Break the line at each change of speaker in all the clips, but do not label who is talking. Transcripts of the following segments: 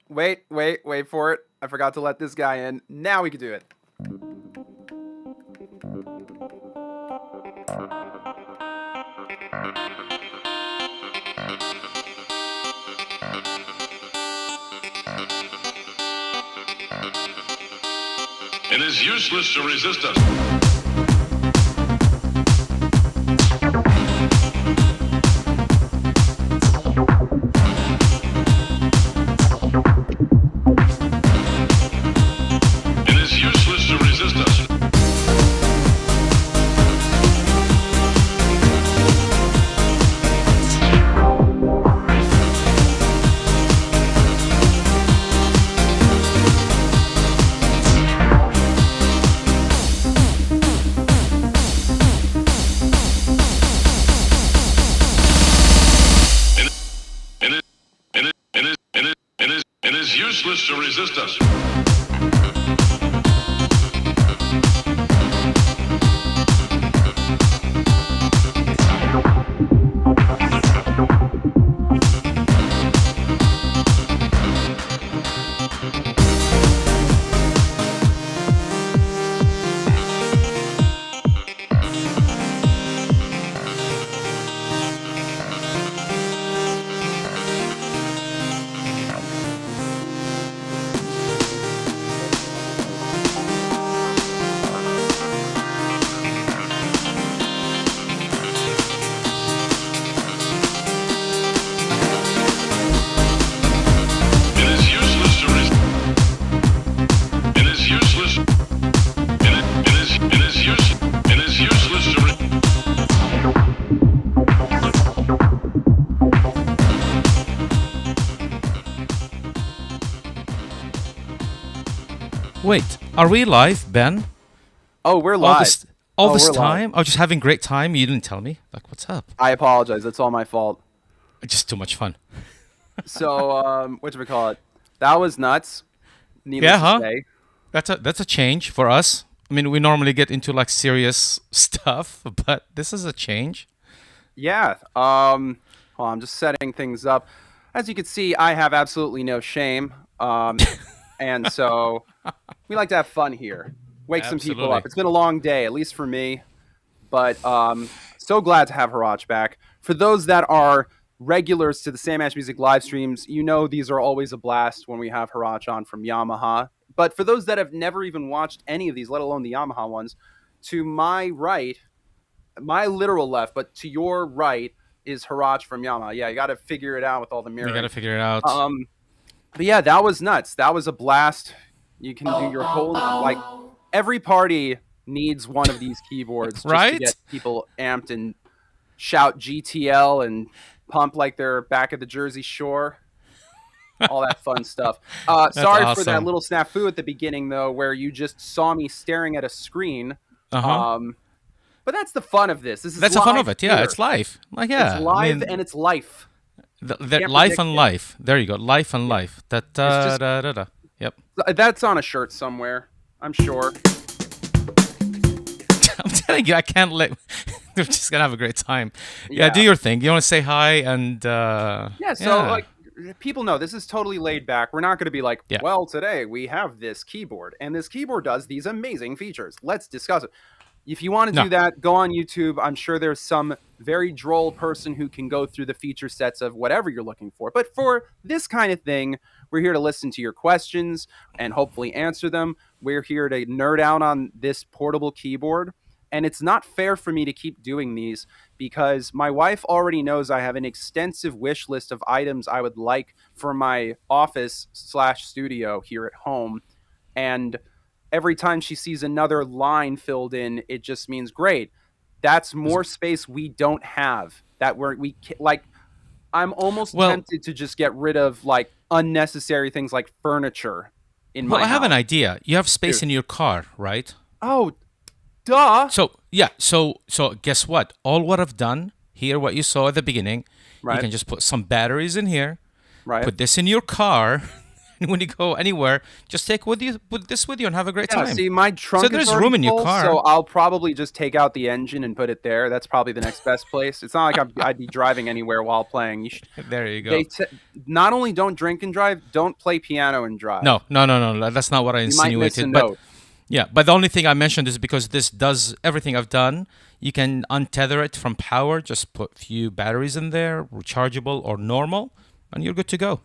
Wait for it. I forgot to let this guy in. Now we can do it.
It is useless to resist us. It is useless to resist us. It is useless to resist us.
Wait, are we live, Ben?
Oh, we're live.
All this time? I was just having a great time. You didn't tell me. Like, what's up?
I apologize. That's all my fault.
Just too much fun.
So, whatchamacallit? That was nuts. Needless to say.
That's a change for us. I mean, we normally get into like serious stuff, but this is a change.
Yeah. Hold on, I'm just setting things up. As you can see, I have absolutely no shame. And so we like to have fun here. Wake some people up. It's been a long day, at least for me. But so glad to have Heratch back. For those that are regulars to the Sam Ash Music live streams, you know these are always a blast when we have Heratch on from Yamaha. But for those that have never even watched any of these, let alone the Yamaha ones, to my right, my literal left, but to your right is Heratch from Yamaha. Yeah, you got to figure it out with all the mirroring.
You got to figure it out.
But yeah, that was nuts. That was a blast. You can do your whole, like, every party needs one of these keyboards just to get people amped and shout GTL and pump like they're back at the Jersey Shore. All that fun stuff. Sorry for that little snafu at the beginning, though, where you just saw me staring at a screen. But that's the fun of this. That's
the fun of it. Yeah, it's live. Like, yeah,
it's live and it's life.
Life and life. There you go. Life and life. Yep.
That's on a shirt somewhere, I'm sure.
I'm telling you, I can't let. We're just gonna have a great time. Yeah, do your thing. You want to say hi and.
Like people know this is totally laid back. We're not going to be like, well, today we have this keyboard, and this keyboard does these amazing features. Let's discuss it. If you want to do that, go on YouTube. I'm sure there's some very droll person who can go through the feature sets of whatever you're looking for. But for this kind of thing, we're here to listen to your questions and hopefully answer them. We're here to nerd out on this portable keyboard. And it's not fair for me to keep doing these because my wife already knows I have an extensive wish list of items I would like for my office/studio here at home. And every time she sees another line filled in, it just means great. That's more space we don't have. I'm almost tempted to just get rid of like unnecessary things like furniture in my house.
I have an idea. You have space in your car, right?
Oh, duh.
So guess what? All what I've done here, what you saw at the beginning, you can just put some batteries in here, put this in your car, when you go anywhere, just take with this with you and have a great time.
See, my trunk
so there's
is
room in your
full,
car.
so I'll probably just take out the engine and put it there. That's probably the next best place. It's not like I'd be driving anywhere while playing.
There you go.
Not only don't drink and drive, don't play piano and drive.
No. That's not what I insinuated.
You might miss a note.
Yeah, but the only thing I mentioned is because this does everything I've done. You can untether it from power, just put a few batteries in there, rechargeable or normal, and you're good to go.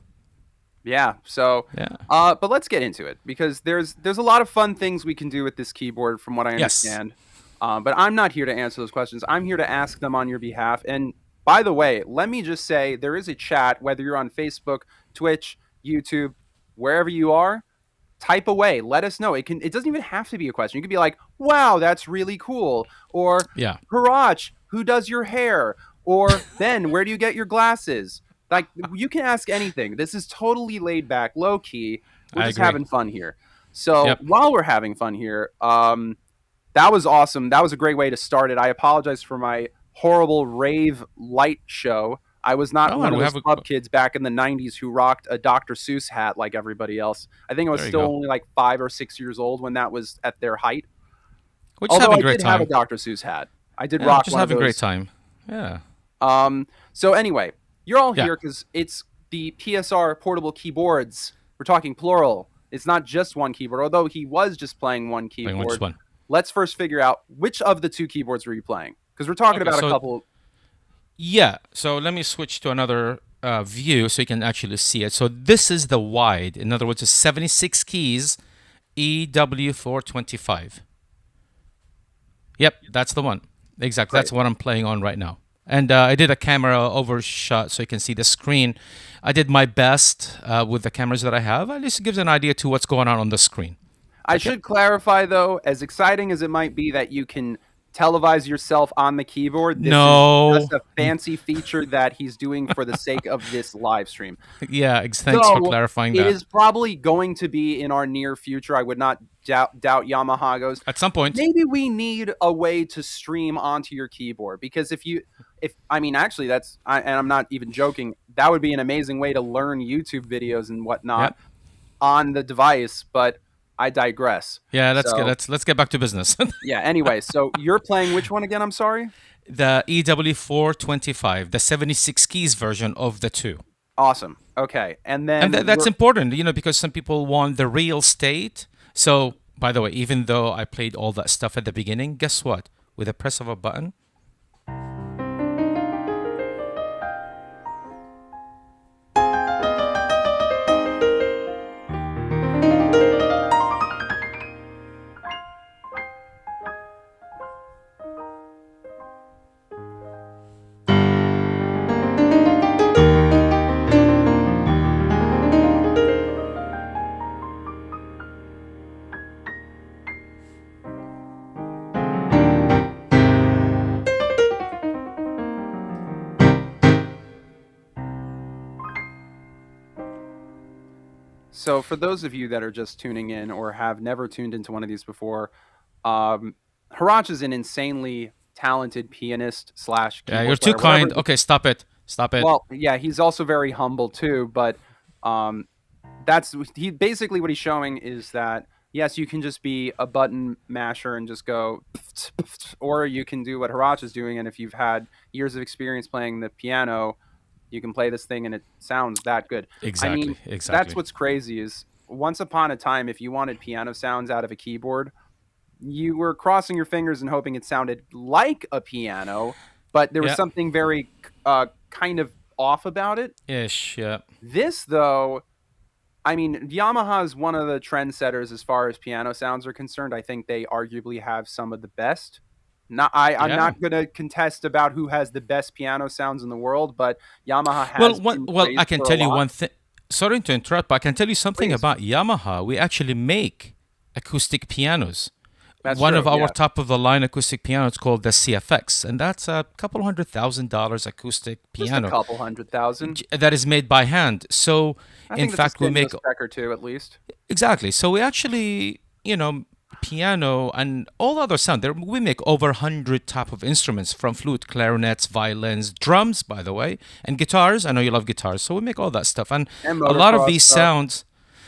Yeah, so, but let's get into it, because there's a lot of fun things we can do with this keyboard from what I understand. Yes. But I'm not here to answer those questions. I'm here to ask them on your behalf. And by the way, let me just say, there is a chat, whether you're on Facebook, Twitch, YouTube, wherever you are, type away. Let us know. It doesn't even have to be a question. You could be like, wow, that's really cool. Or, Heratch, who does your hair? Or, Ben, where do you get your glasses? Like, you can ask anything. This is totally laid back, low key. We're just having fun here. So while we're having fun here, that was awesome. That was a great way to start it. I apologize for my horrible rave light show. I was not one of those club kids back in the 90s who rocked a Dr. Seuss hat like everybody else. I think I was still only like 5 or 6 years old when that was at their height. Although I did have a Dr. Seuss hat. I did rock
just
one of those.
Just having a great time. Yeah.
So anyway, you're all here because it's the PSR portable keyboards. We're talking plural. It's not just one keyboard, although he was just playing one keyboard. Let's first figure out which of the two keyboards were you playing, because we're talking about a couple.
Yeah, so let me switch to another view so you can actually see it. So this is the wide. In other words, it's 76 keys, EW425. Yep, that's the one. Exactly, that's what I'm playing on right now. And I did a camera overshot so you can see the screen. I did my best with the cameras that I have. At least it gives an idea to what's going on the screen.
I should clarify, though, as exciting as it might be that you can televise yourself on the keyboard, this is just a fancy feature that he's doing for the sake of this live stream.
Yeah, thanks for clarifying that.
It is probably going to be in our near future. I would not doubt Yamaha goes.
At some point.
Maybe we need a way to stream onto your keyboard, because actually that's, and I'm not even joking, that would be an amazing way to learn YouTube videos and whatnot on the device, but I digress.
Yeah, let's get back to business.
Yeah, anyway, so you're playing which one again? I'm sorry?
The EW425, the 76 keys version of the two.
Awesome. Okay. And then
that's important, because some people want the real state. So, by the way, even though I played all that stuff at the beginning, guess what? With a press of a button,
So for those of you that are just tuning in or have never tuned into one of these before, Haraj is an insanely talented pianist / keyboard
Yeah, you're too kind. Okay, stop it.
Well, yeah, he's also very humble too, but basically what he's showing is that, yes, you can just be a button masher and just go, or you can do what Heratch is doing, and if you've had years of experience playing the piano, you can play this thing and it sounds that good.
Exactly.
That's what's crazy is, once upon a time, if you wanted piano sounds out of a keyboard, you were crossing your fingers and hoping it sounded like a piano, but there was something very kind of off about it.
Ish, yeah.
This, though, Yamaha is one of the trendsetters as far as piano sounds are concerned. I think they arguably have some of the best. I'm not going to contest about who has the best piano sounds in the world, but Yamaha has.
Well, I can tell you one thing. Sorry to interrupt, but I can tell you something about Yamaha. We actually make acoustic pianos. One of our top of the line acoustic pianos called the CFX, and that's a couple $100,000 acoustic piano.
Just a couple $100,000.
That is made by hand. So in fact, we make
a spec or two at least.
Exactly. So we actually, piano and all other sound. We make over 100 type of instruments, from flute, clarinets, violins, drums, by the way, and guitars. I know you love guitars, so we make all that stuff. And a lot of these sounds,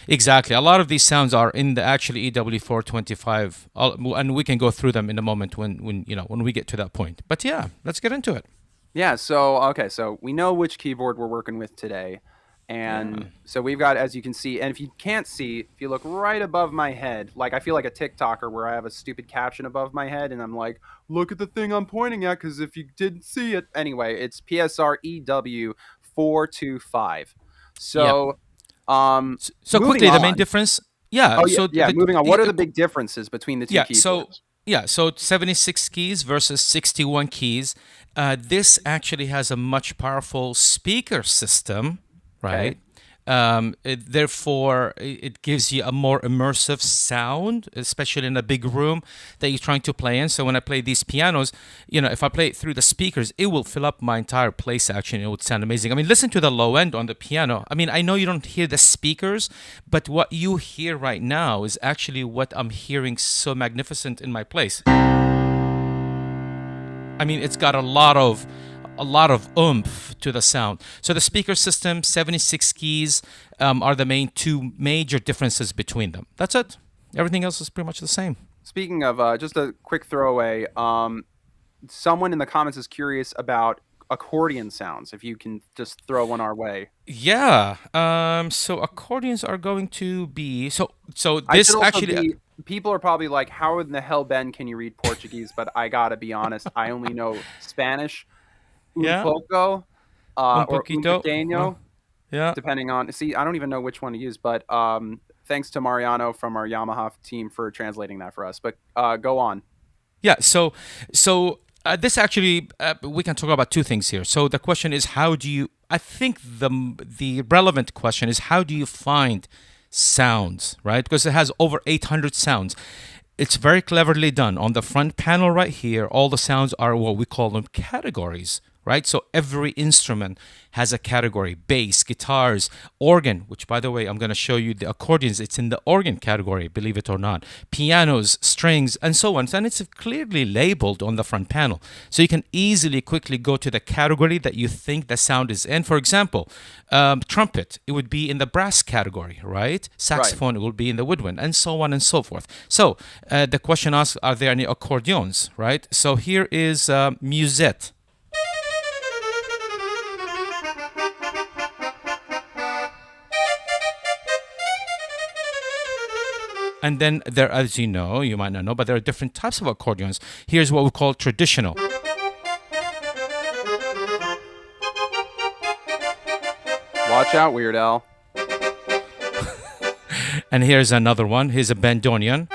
Exactly. A lot of these sounds are in the actually EW425, and we can go through them in a moment when we get to that point. But yeah, let's get into it.
Yeah. So okay. So we know which keyboard we're working with today, and so we've got, as you can see, and if you can't see, if you look right above my head, like I feel like a TikToker where I have a stupid caption above my head, and I'm like, look at the thing I'm pointing at, because if you didn't see it, anyway, it's PSR-EW425. So.
Yep.
So
quickly, the main difference. Yeah.
Oh, yeah. Moving on. What are the big differences between the two keyboards?
So 76 keys versus 61 keys. This actually has a much powerful speaker system, right?
Okay.
Therefore, it gives you a more immersive sound, especially in a big room that you're trying to play in. So when I play these pianos, if I play it through the speakers, it will fill up my entire place, actually. It would sound amazing. I mean, listen to the low end on the piano. I mean, I know you don't hear the speakers, but what you hear right now is actually what I'm hearing so magnificent in my place. I mean, it's got a lot of oomph to the sound. So the speaker system, 76 keys, are the main two major differences between them. That's it. Everything else is pretty much the same.
Speaking of, just a quick throwaway, someone in the comments is curious about accordion sounds, if you can just throw one our way.
Yeah. So accordions are going to be... So this actually...
People are probably like, how in the hell, Ben, can you read Portuguese? But I gotta be honest, I only know Spanish.
Yeah.
Poco, or pequeño,
yeah.
Depending on, I don't even know which one to use, but thanks to Mariano from our Yamaha team for translating that for us. But go on.
Yeah. So this actually, we can talk about two things here. So the question is, how do you? I think the relevant question is, how do you find sounds, right? Because it has over 800 sounds. It's very cleverly done. On the front panel right here, all the sounds are what we call them categories, right? So every instrument has a category: bass, guitars, organ, which, by the way, I'm going to show you the accordions. It's in the organ category, believe it or not. Pianos, strings, and so on. And it's clearly labeled on the front panel. So you can easily, quickly go to the category that you think the sound is in. For example, trumpet, it would be in the brass category, right? Saxophone, It will be in the woodwind, and so on and so forth. So the question asks, are there any accordions, right? So here is musette. And then there, as you know, you might not know, but there are different types of accordions. Here's what we call traditional.
Watch out, Weird Al.
And here's another one. Here's a bandoneon.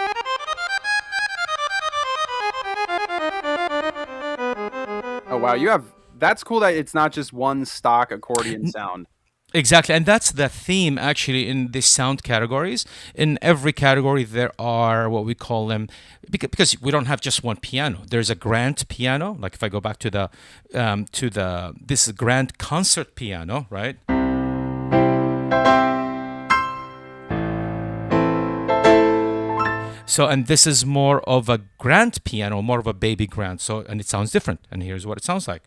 Oh, wow. That's cool that it's not just one stock accordion sound.
Exactly, and that's the theme actually in the sound categories. In every category, there are what we call them, because we don't have just one piano. There's a grand piano. Like if I go back to this is grand concert piano, right? So, and this is more of a grand piano, more of a baby grand. So, and it sounds different. And here's what it sounds like.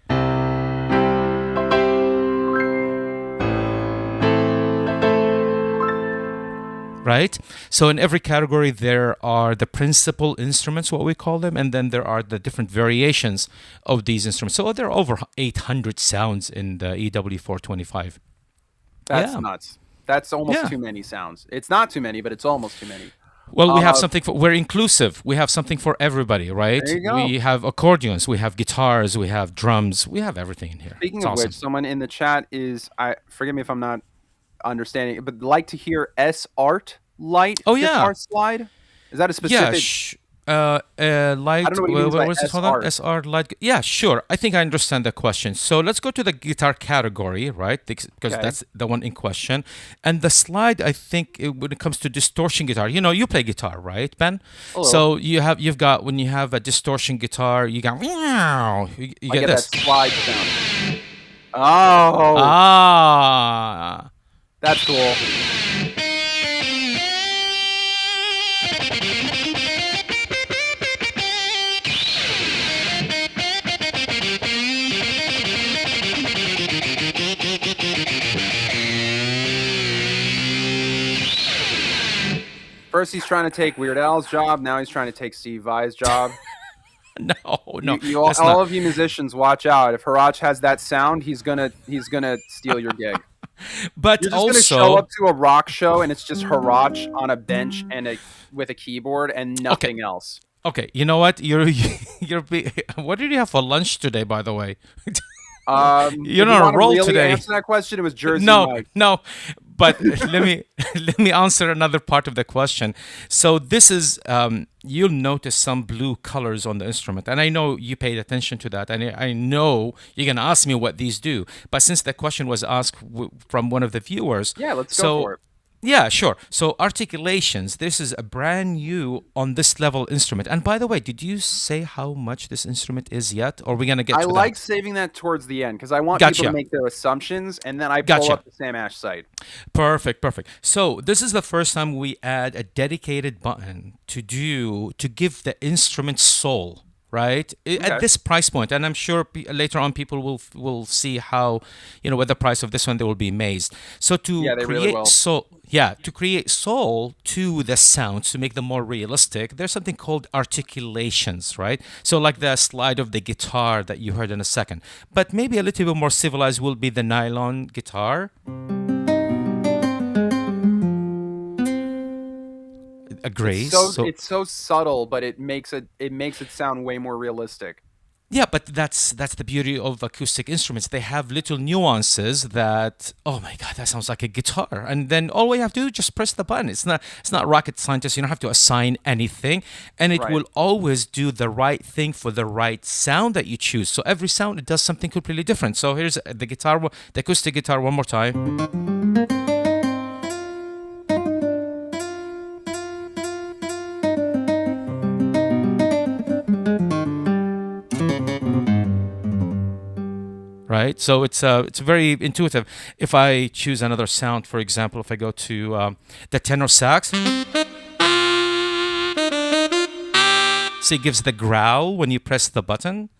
Right? So in every category, there are the principal instruments, what we call them, and then there are the different variations of these instruments. So there are over 800 sounds in the EW425.
That's nuts. That's almost too many sounds. It's not too many, but it's almost too many.
Well, we have something we're inclusive. We have something for everybody, right?
There you go.
We have accordions, we have guitars, we have drums, we have everything in here.
Speaking of which, someone in the chat forgive me if I'm not understanding, but like to hear S-Art light guitar slide. Is that a specific?
Light.
I don't know what he means by S-Art.
SR light. Yeah, sure. I think I understand the question. So let's go to the guitar category, right? Because that's the one in question. And the slide, I think, when it comes to distortion guitar, you play guitar, right, Ben?
Hello.
So you've got, when you have a distortion guitar, you got you get this.
That slide sound. Oh.
Ah.
That's cool. First, he's trying to take Weird Al's job. Now he's trying to take Steve Vai's job.
No,
all of you musicians, watch out. If Heratch has that sound, he's gonna steal your gig.
But
you're just
also
gonna show up to a rock show and it's just Heratch on a bench and with a keyboard and nothing else.
Okay, you know what? What did you have for lunch today, by the way? You're on a roll
really
today.
Answer that question. It was Jersey Mike.
No. But let me answer another part of the question. So this is you'll notice some blue colors on the instrument, and I know you paid attention to that, and I know you're gonna ask me what these do. But since the question was asked from one of the viewers,
let's go for it.
Yeah, sure. So articulations, this is a brand new on this level instrument. And by the way, did you say how much this instrument is yet? Or are we going to get to that?
I like saving that towards the end because I want people to make their assumptions and then I pull up the Sam Ash site.
Perfect. So this is the first time we add a dedicated button to give the instrument soul. Right at this price point, and I'm sure later on people will see how, with the price of this one they will be amazed. So to create soul to the sounds, to make them more realistic, there's something called articulations, right? So like the slide of the guitar that you heard in a second, but maybe a little bit more civilized will be the nylon guitar. A grace.
It's so subtle, but it makes it sound way more realistic.
Yeah, but that's the beauty of acoustic instruments. They have little nuances that, oh my God, that sounds like a guitar. And then all we have to do is just press the button. It's not rocket scientist. You don't have to assign anything, and it will always do the right thing for the right sound that you choose. So every sound, it does something completely different. So here's the acoustic guitar one more time. Right, so it's very intuitive. If I choose another sound, for example, if I go to the tenor sax, so it gives the growl when you press the button.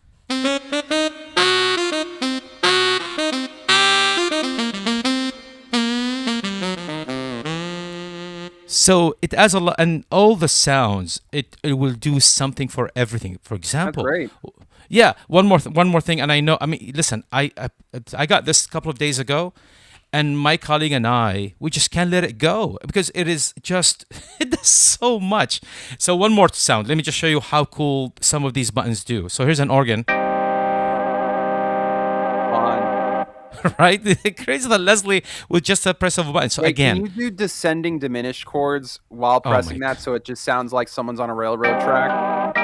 So it adds a lot, and all the sounds, it will do something for everything. For example,
that's great.
Yeah, one more thing, and I know. I mean, listen, I got this a couple of days ago, and my colleague and we just can't let it go because it does so much. So one more sound. Let me just show you how cool some of these buttons do. So here's an organ.
Fun.
Right? It creates the Leslie with just a press of a button. So again,
can you do descending diminished chords while pressing that, so it just sounds like someone's on a railroad track?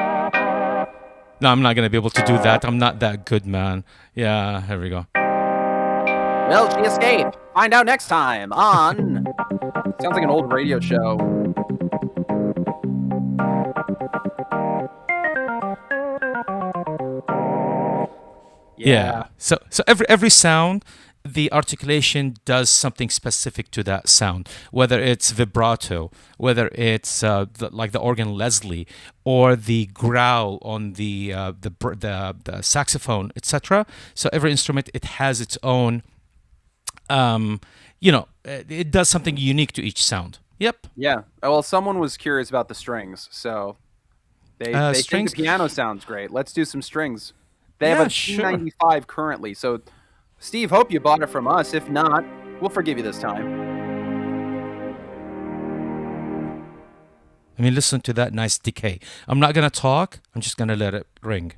No, I'm not going to be able to do that. I'm not that good, man. Yeah, here we go.
Well, she escaped. Find out next time on... Sounds like an old radio show.
Yeah. So every sound, the articulation does something specific to that sound, whether it's vibrato, whether it's like the organ Leslie, or the growl on the saxophone, etc. So every instrument, it has its own, it does something unique to each sound. Yep.
Yeah. Well, someone was curious about the strings, so they think the piano sounds great. Let's do some strings. They have a T95 currently, so Steve, hope you bought it from us. If not, we'll forgive you this time.
I mean, listen to that nice decay. I'm not going to talk. I'm just going to let it ring.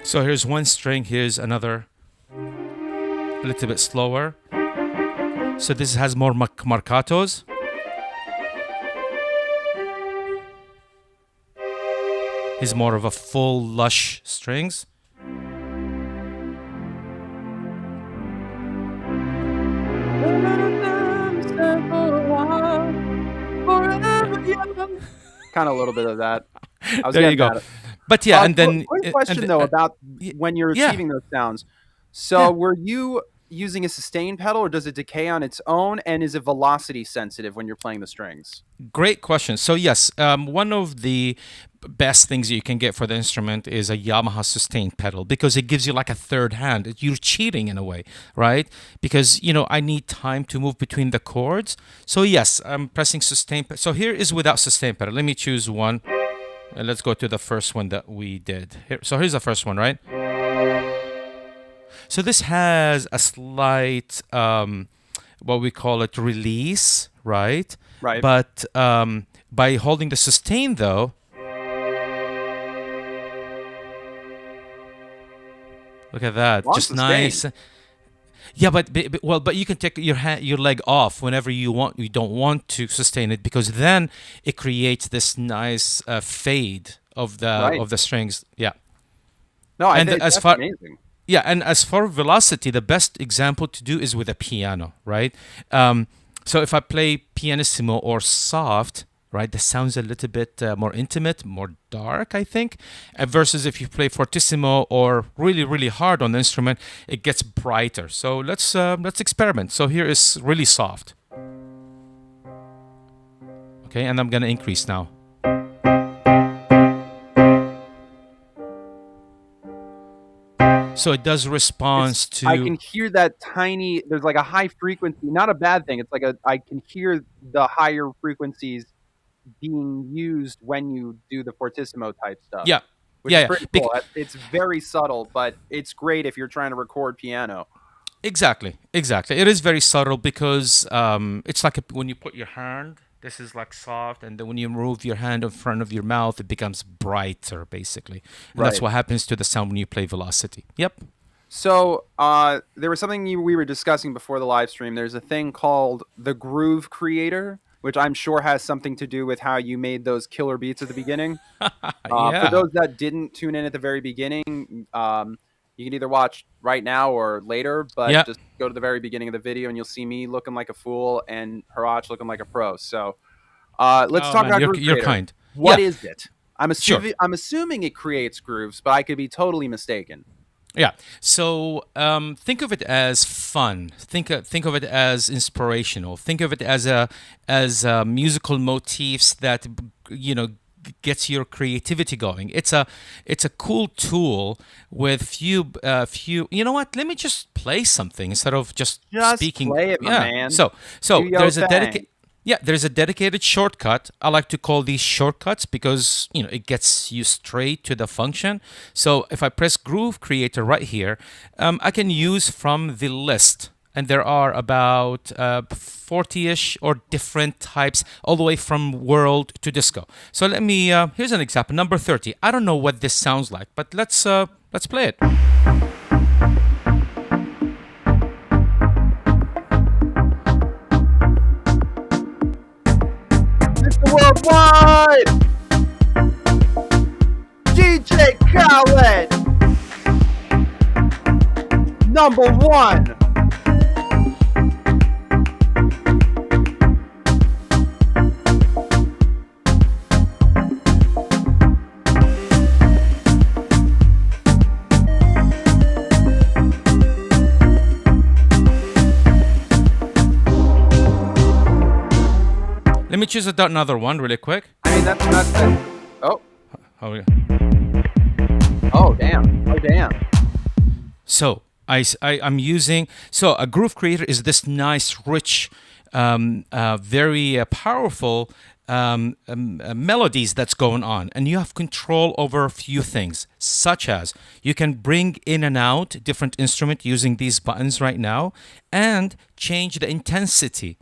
So here's one string, here's another, a little bit slower. So this has more marcatos. Here's more of a full, lush strings.
Kind of a little bit of that.
There you go. But yeah, and then...
Quick question, though, about when you're achieving those sounds. So were you using a sustain pedal, or does it decay on its own? And is it velocity sensitive when you're playing the strings?
Great question. So yes, one of the best things you can get for the instrument is a Yamaha sustain pedal, because it gives you like a third hand. You're cheating in a way, right? Because, I need time to move between the chords. So yes, I'm pressing sustain. So here is without sustain pedal. Let me choose one. And let's go to the first one that we did. So here's the first one, right? So this has a slight, what we call it, release, right?
Right.
But by holding the sustain, though, look at that, just
sustain.
Nice. Yeah, but you can take your leg off whenever you want. You don't want to sustain it, because then it creates this nice fade of the strings. Yeah.
No, I think that's amazing.
Yeah, and as for velocity, the best example to do is with a piano, right? So if I play pianissimo or soft, right, the sound's a little bit more intimate, more dark, I think. Versus if you play fortissimo or really, really hard on the instrument, it gets brighter. So let's experiment. So here is really soft. Okay, and I'm gonna increase now. So it does response to...
I can hear that tiny... There's like a high frequency. Not a bad thing. It's like I can hear the higher frequencies being used when you do the fortissimo type stuff.
Yeah.
Which is pretty cool. It's very subtle, but it's great if you're trying to record piano.
Exactly. It is very subtle, because it's like when you put your hand... This is like soft, and then when you move your hand in front of your mouth, it becomes brighter, basically. And that's what happens to the sound when you play velocity. Yep.
So there was something we were discussing before the live stream. There's a thing called the Groove Creator, which I'm sure has something to do with how you made those killer beats at the beginning. For those that didn't tune in at the very beginning, you can either watch right now or later, but just go to the very beginning of the video and you'll see me looking like a fool and Haraj looking like a pro. So let's talk about Groove Creator.
You're kind.
What is it? I'm assuming it creates grooves, but I could be totally mistaken.
Yeah. So think of it as fun. Think of it as inspirational. Think of it as musical motifs that gets your creativity going. It's a cool tool with few. You know what? Let me just play something instead of just speaking.
Play it, my man.
So there's a dedicated shortcut. I like to call these shortcuts because it gets you straight to the function. So if I press Groove Creator right here, I can use from the list. And there are about 40-ish or different types, all the way from world to disco. So let me, here's an example, number 30. I don't know what this sounds like, but let's play it.
Mr. Worldwide! DJ Khaled! #1!
Let me choose another one really quick.
I mean, that's oh.
Oh, yeah.
Oh, damn. Oh, damn.
So I'm using... So a Groove Creator is this nice, rich, very powerful melodies that's going on. And you have control over a few things, such as you can bring in and out different instruments using these buttons right now and change the intensity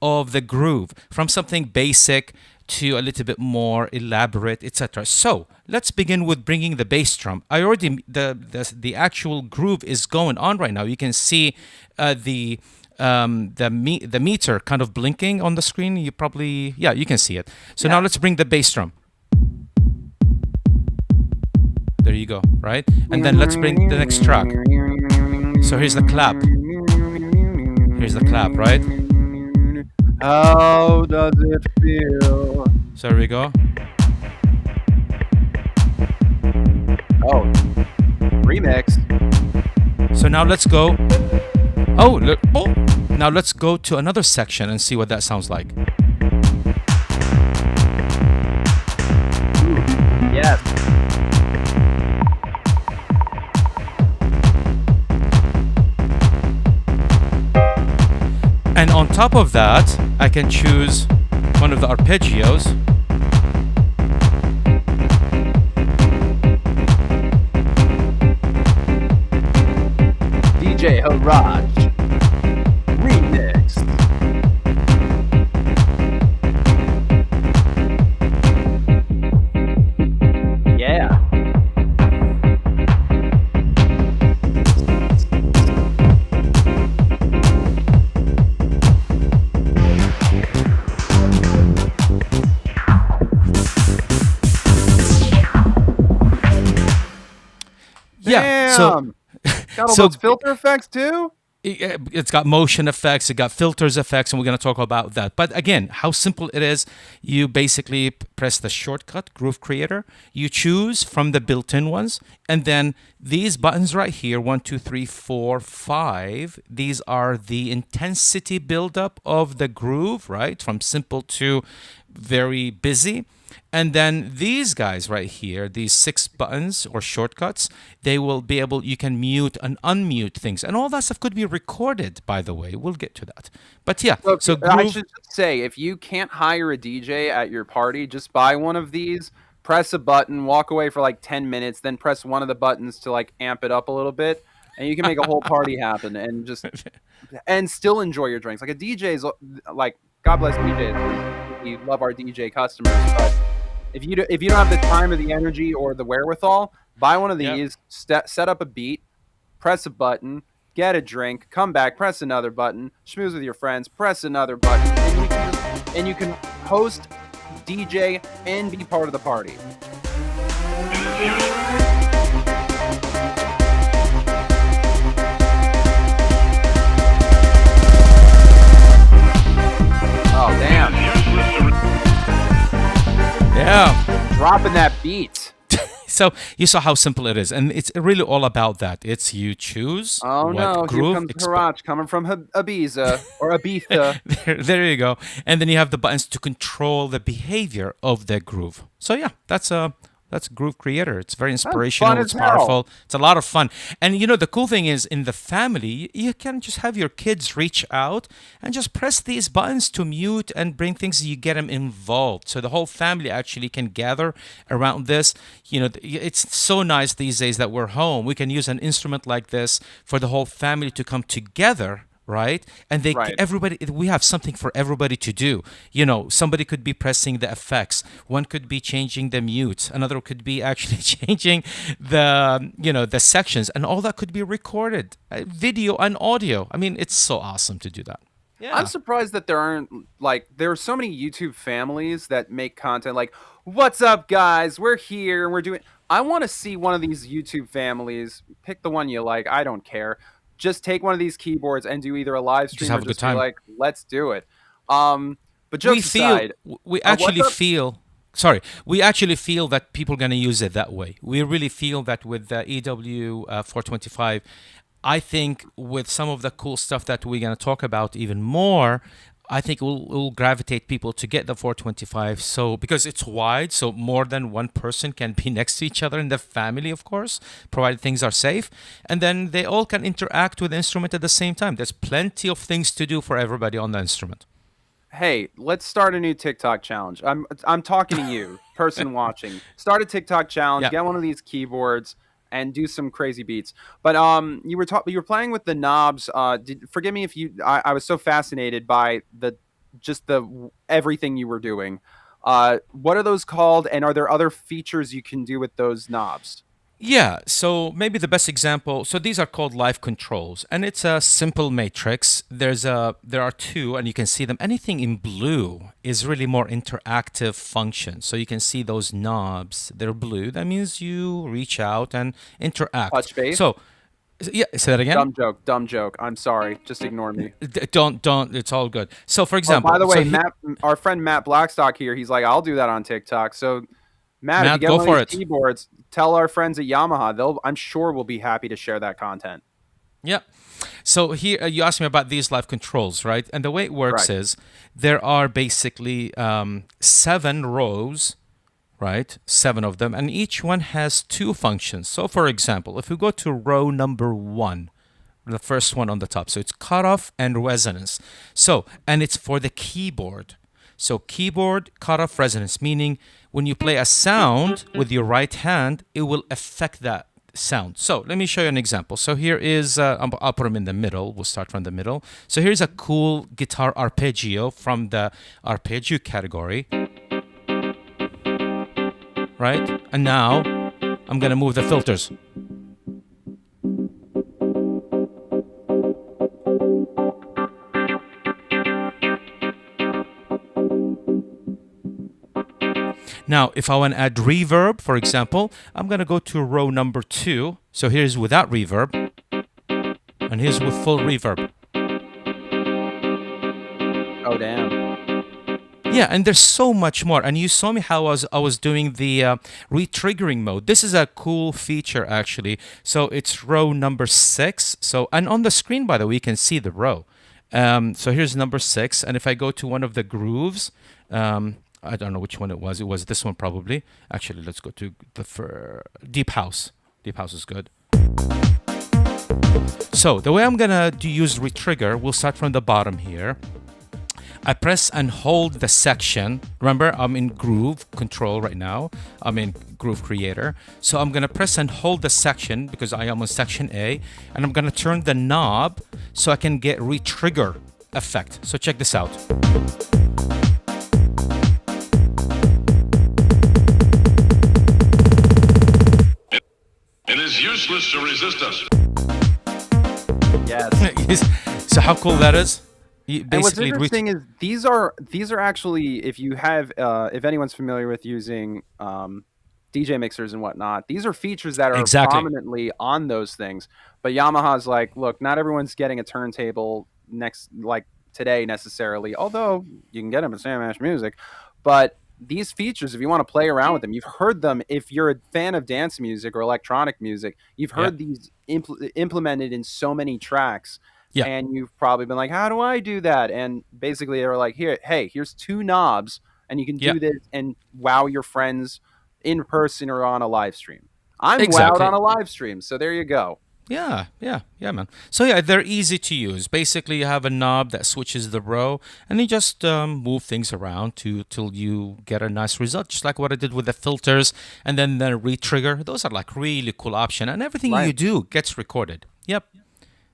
of the groove from something basic to a little bit more elaborate, etc. So let's begin with bringing the bass drum. I already the actual groove is going on right now. You can see the meter kind of blinking on the screen. You probably you can see it. So now let's bring the bass drum. There you go, right? And then let's bring the next track. So here's the clap. Here's the clap, right?
How does it feel?
So here we go.
Oh, remix.
So now let's go Oh, look. Oh. Now let's go to another section and see what that sounds like.
Yes.
And on top of that, I can choose one of the arpeggios.
DJ Haraj remix. Yeah.
Yeah. So
got all those filter effects too?
It's got motion effects, it got filters effects, and we're going to talk about that. But again, how simple it is. You basically press the shortcut, Groove Creator. You choose from the built-in ones. And then these buttons right here, 1, 2, 3, 4, 5, these are the intensity buildup of the groove, right? From simple to very busy. And then these guys right here, these 6 buttons or shortcuts, they will be able, you can mute and unmute things. And all that stuff could be recorded, by the way. We'll get to that. But yeah, so groove,
I should say, if you can't hire a DJ at your party, just buy one of these, press a button, walk away for like 10 minutes, then press one of the buttons to like amp it up a little bit, and you can make a whole party happen and just and still enjoy your drinks. Like a DJ is like, God bless DJs. We love our DJ customers, but if you don't have the time or the energy or the wherewithal, buy one of these, set up a beat, press a button, get a drink, come back, press another button, schmooze with your friends, press another button, and you can host, DJ, and be part of the party. Oh, damn.
Yeah.
Dropping that beat.
So you saw how simple it is, and it's really all about that. It's you choose.
Oh no!
Groove
here comes Heratch coming from Ibiza or Ibiza.
there you go. And then you have the buttons to control the behavior of the groove. So yeah, that's Groove Creator. It's very inspirational. It's powerful. It's a lot of fun. And you know, the cool thing is, in the family, you can just have your kids reach out and just press these buttons to mute and bring things. You get them involved, so the whole family actually can gather around this. You know, it's so nice these days that we're home. We can use an instrument like this for the whole family to come together. Right? And everybody, we have something for everybody to do. You know, somebody could be pressing the effects. One could be changing the mutes. Another could be actually changing the sections, and all that could be recorded, video and audio. I mean, it's so awesome to do that.
Yeah. I'm surprised that there are so many YouTube families that make content like, what's up guys? We're here and we're doing, I want to see one of these YouTube families, pick the one you like. I don't care. Just take one of these keyboards and do either a live stream or just be like, let's do it. But jokes aside,
we actually feel that people are going to use it that way. We really feel that with the EW425, I think with some of the cool stuff that we're going to talk about even more, I think we'll gravitate people to get the 425. So because it's wide, so more than one person can be next to each other in the family, of course, provided things are safe. And then they all can interact with the instrument at the same time. There's plenty of things to do for everybody on the instrument.
Hey, let's start a new TikTok challenge. I'm talking to you, person watching. Start a TikTok challenge. Get one of these keyboards and do some crazy beats. But you were playing with the knobs. Forgive me if I was so fascinated by the everything you were doing. What are those called, and are there other features you can do with those knobs?
Yeah, so maybe the best example, so these are called live controls, and it's a simple matrix. There are 2, and you can see them. Anything in blue is really more interactive function. So you can see those knobs, they're blue. That means you reach out and interact.
Touch base.
So yeah, say that again.
Dumb joke. I'm sorry. Just ignore me.
Don't. It's all good. So for example,
by the way, our friend Matt Blackstock here, he's like, I'll do that on TikTok. So Matt, if you get one of these keyboards, tell our friends at Yamaha. I'm sure we'll be happy to share that content.
Yeah. So here you asked me about these live controls, right? And the way it works
Right.
is there are basically 7 rows, right? 7 of them, and each one has 2 functions. So for example, if we go to row number 1, the first one on the top, so it's cutoff and resonance. So, and it's for the keyboard. So keyboard cutoff resonance, meaning when you play a sound with your right hand, it will affect that sound. So let me show you an example. So here is, I'll put them in the middle. We'll start from the middle. So here's a cool guitar arpeggio from the arpeggio category, right? And now I'm gonna move the filters. Now, if I want to add reverb, for example, I'm going to go to row number 2. So here's without reverb, and here's with full reverb.
Oh, damn.
Yeah, and there's so much more. And you saw me how I was doing the retriggering mode. This is a cool feature, actually. So it's row number 6. So, and on the screen, by the way, you can see the row. So here's number 6. And if I go to one of the grooves, I don't know which one it was. It was this one probably. Actually, let's go to the deep house. Deep house is good. So the way I'm gonna use Retrigger, we'll start from the bottom here. I press and hold the section. Remember, I'm in Groove Control right now. I'm in Groove Creator. So I'm gonna press and hold the section because I am on section A, and I'm gonna turn the knob so I can get Retrigger effect. So check this out.
It is useless to resist us.
Yes.
So how cool that is?
And what's interesting is these are actually, if you have if anyone's familiar with using DJ mixers and whatnot, these are features that are prominently on those things. But Yamaha's like, look, not everyone's getting a turntable today necessarily, although you can get them at Sam Ash Music. But these features, if you want to play around with them, you've heard them. If you're a fan of dance music or electronic music, you've heard these implemented in so many tracks. Yeah. And you've probably been like, how do I do that? And basically they were like, here's 2 knobs and you can do this and wow your friends in person or on a live stream. I'm wowed on a live stream. So there you go.
Yeah, man. So yeah, they're easy to use. Basically, you have a knob that switches the row, and you just move things around till you get a nice result, just like what I did with the filters, and then the retrigger. Those are like really cool option, and everything you do gets recorded. Yep.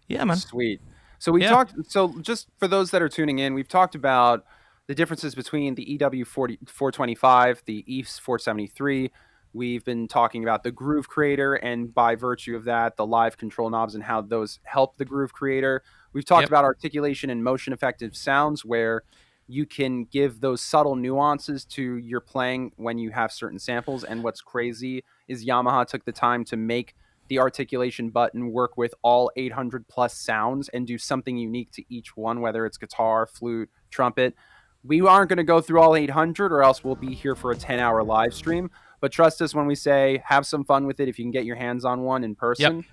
Yeah, man.
Sweet. So we talked. So just for those that are tuning in, we've talked about the differences between the EW425, the E473. We've been talking about the Groove Creator, and by virtue of that, the live control knobs and how those help the Groove Creator. We've talked about articulation and motion effective sounds, where you can give those subtle nuances to your playing when you have certain samples. And what's crazy is Yamaha took the time to make the articulation button work with all 800 plus sounds and do something unique to each one, whether it's guitar, flute, trumpet. We aren't going to go through all 800 or else we'll be here for a 10-hour live stream. But trust us when we say have some fun with it if you can get your hands on one in person.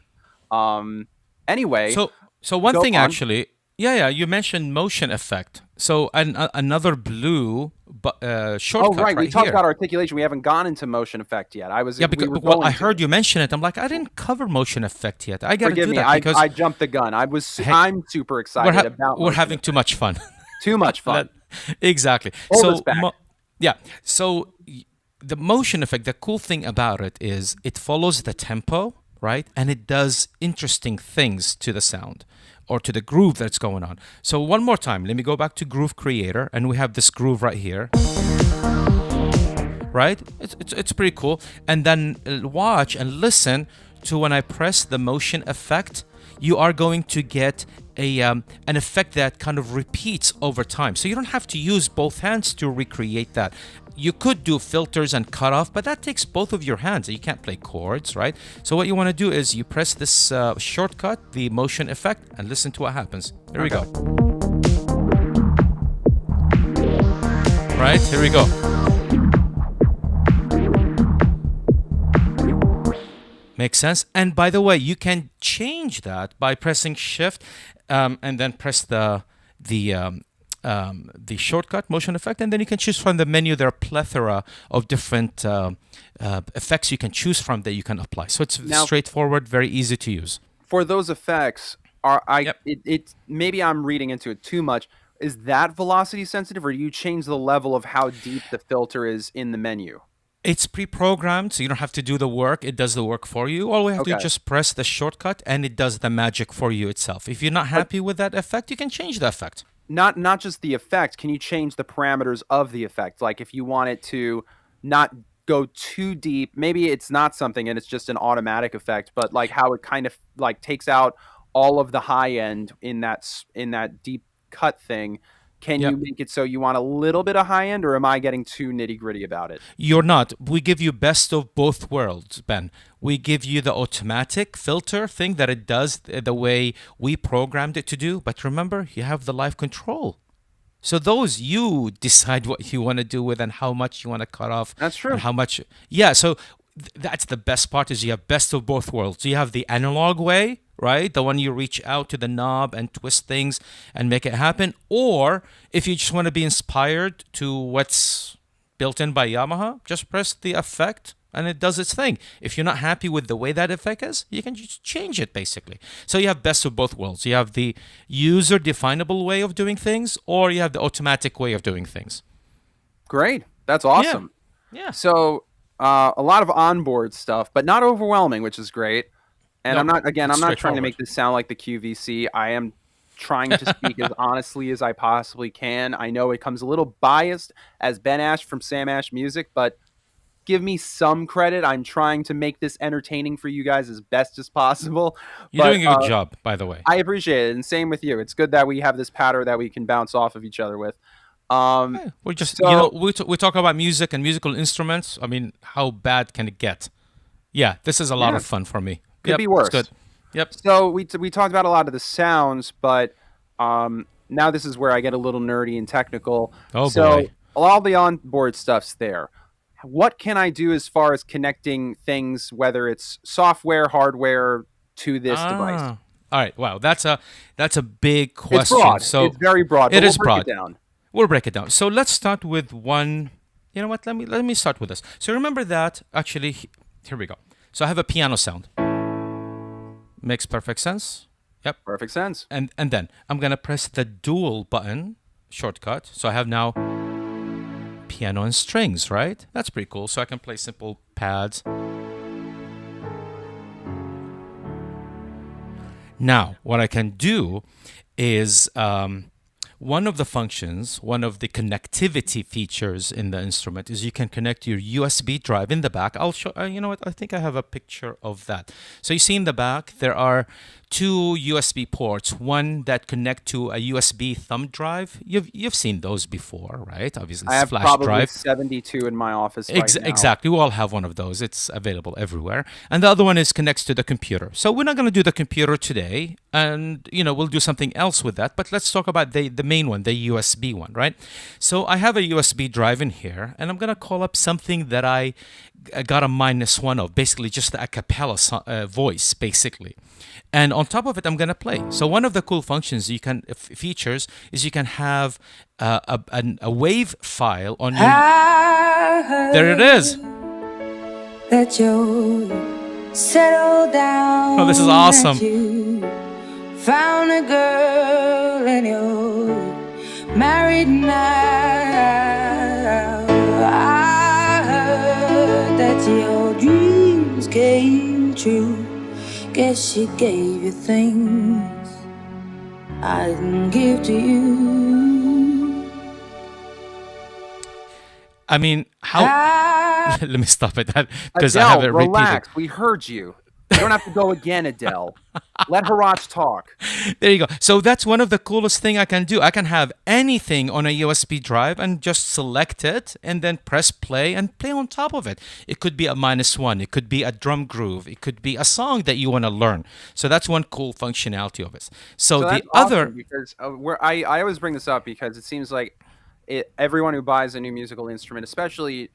Anyway.
So one thing actually, you mentioned motion effect. So another blue shortcut.
Oh, right. We talked about articulation. We haven't gone into motion effect yet. I
heard you mention it. I'm like, I didn't cover motion effect yet. I got to do that because
I jumped the gun. I'm super excited about.
We're having too much fun.
Too much fun.
Exactly.
Hold us back.
So the motion effect, the cool thing about it is it follows the tempo, right? And it does interesting things to the sound or to the groove that's going on. So one more time, let me go back to Groove Creator, and we have this groove right here. Right? It's pretty cool. And then watch and listen to when I press the motion effect, you are going to get an effect that kind of repeats over time. So you don't have to use both hands to recreate that. You could do filters and cutoff, but that takes both of your hands. You can't play chords, right? So what you want to do is you press this shortcut, the motion effect, and listen to what happens. Here we go. Right? Here we go. Makes sense. And by the way, you can change that by pressing Shift and then press the shortcut motion effect, and then you can choose from the menu. There are a plethora of different effects you can choose from that you can apply. So it's straightforward, very easy to use.
For those effects, maybe I'm reading into it too much. Is that velocity sensitive, or do you change the level of how deep the filter is in the menu?
It's pre-programmed, so you don't have to do the work. It does the work for you. All we have to just press the shortcut, and it does the magic for you itself. If you're not happy with that effect, you can change the effect.
Not just the effect. Can you change the parameters of the effect? Like if you want it to not go too deep, maybe it's not something and it's just an automatic effect, but like how it kind of like takes out all of the high end in that deep cut thing. Can you make it so you want a little bit of high end, or am I getting too nitty gritty about it?
You're not. We give you best of both worlds, Ben. We give you the automatic filter thing that it does the way we programmed it to do. But remember, you have the live control. So those you decide what you want to do with and how much you want to cut off.
That's true.
And how much. Yeah. So that's the best part is you have best of both worlds. You have the analog way, right? The one you reach out to the knob and twist things and make it happen. Or if you just want to be inspired to what's built in by Yamaha, just press the effect and it does its thing. If you're not happy with the way that effect is, you can just change it basically. So you have best of both worlds. You have the user definable way of doing things, or you have the automatic way of doing things.
Great. That's awesome.
Yeah.
So a lot of onboard stuff, but not overwhelming, which is great. And I'm not trying to make this sound like the QVC. I am trying to speak as honestly as I possibly can. I know it comes a little biased as Ben Ash from Sam Ash Music, but give me some credit. I'm trying to make this entertaining for you guys as best as possible.
You're doing a good job, by the way.
I appreciate it, and same with you. It's good that we have this patter that we can bounce off of each other with.
We just, we talk about music and musical instruments. I mean, how bad can it get? Yeah, this is a lot of fun for me.
Could be worse.
It's good. Yep.
So we talked about a lot of the sounds, but now this is where I get a little nerdy and technical.
Oh,
so
boy.
All the onboard stuff's there. What can I do as far as connecting things, whether it's software, hardware, to this device?
All right. Wow, that's a big question.
It's broad.
So
it's very broad.
It is broad.
Break it down.
We'll break it down. So let's start with one. You know what? Let me start with this. So remember that actually. Here we go. So I have a piano sound. Makes perfect sense. Yep.
Perfect sense.
And then I'm gonna press the dual button shortcut. So I have now piano and strings, right? That's pretty cool. So I can play simple pads. Now, what I can do is one of the functions, one of the connectivity features in the instrument is you can connect your USB drive in the back. I'll show, you know what, I think I have a picture of that. So you see in the back, there are two USB ports, one that connect to a USB thumb drive. You've seen those before, right? Obviously, it's
I have
flash
probably
drive.
72 in my office right now.
Exactly. We all have one of those. It's available everywhere. And the other one is connects to the computer. So we're not going to do the computer today. And, we'll do something else with that. But let's talk about the main one, the USB one, right? So I have a USB drive in here. And I'm going to call up something that I got a -1 of, basically just a cappella voice, basically. And on top of it, I'm going to play. So one of the cool functions features is you can have a wave file on your... There it is.
That you settle down.
Oh, this is awesome.
You found a girl and you're married now. I heard that your dreams came true. Guess she gave you things I didn't give to you.
I mean, how... Let me stop at that because
Adele,
I have it repeated.
Relax. We heard you. You don't have to go again, Adele. Let Haraj talk.
There you go. So that's one of the coolest thing I can do. I can have anything on a USB drive and just select it and then press play and play on top of it. It could be a -1. It could be a drum groove. It could be a song that you want to learn. So that's one cool functionality of it. So the other...
Awesome because I always bring this up because it seems like everyone who buys a new musical instrument, especially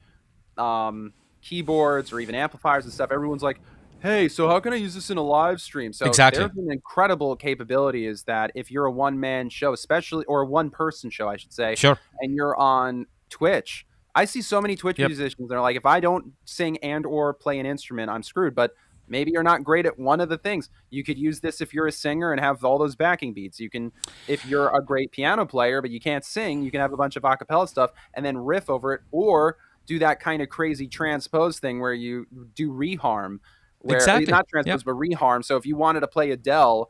keyboards or even amplifiers and stuff, everyone's like, hey, so how can I use this in a live stream? So
Exactly.
there's an incredible capability is that if you're a one-man show, especially, or a one-person show, I should say,
Sure.
and you're on Twitch, I see so many Twitch musicians that are like, if I don't sing and or play an instrument, I'm screwed. But maybe you're not great at one of the things. You could use this if you're a singer and have all those backing beats. You can, if you're a great piano player, but you can't sing, you can have a bunch of acapella stuff and then riff over it, or do that kind of crazy transpose thing where you do reharm, where
Exactly.
not transpose but reharm. So if you wanted to play Adele,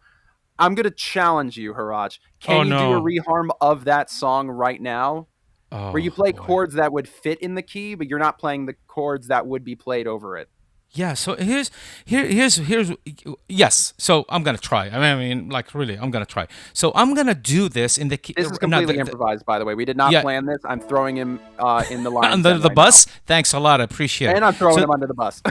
I'm gonna challenge you, Haraj. Can you do a reharm of that song right now? Where you play chords that would fit in the key, but you're not playing the chords that would be played over it.
Yeah, so here's yes. So I'm gonna try. I mean, like really, I'm gonna try. So I'm gonna do this in the key.
This is completely improvised, by the way. We did not plan this. I'm throwing him in the line
under the bus. Thanks a lot. I appreciate it.
And I'm throwing him under the bus.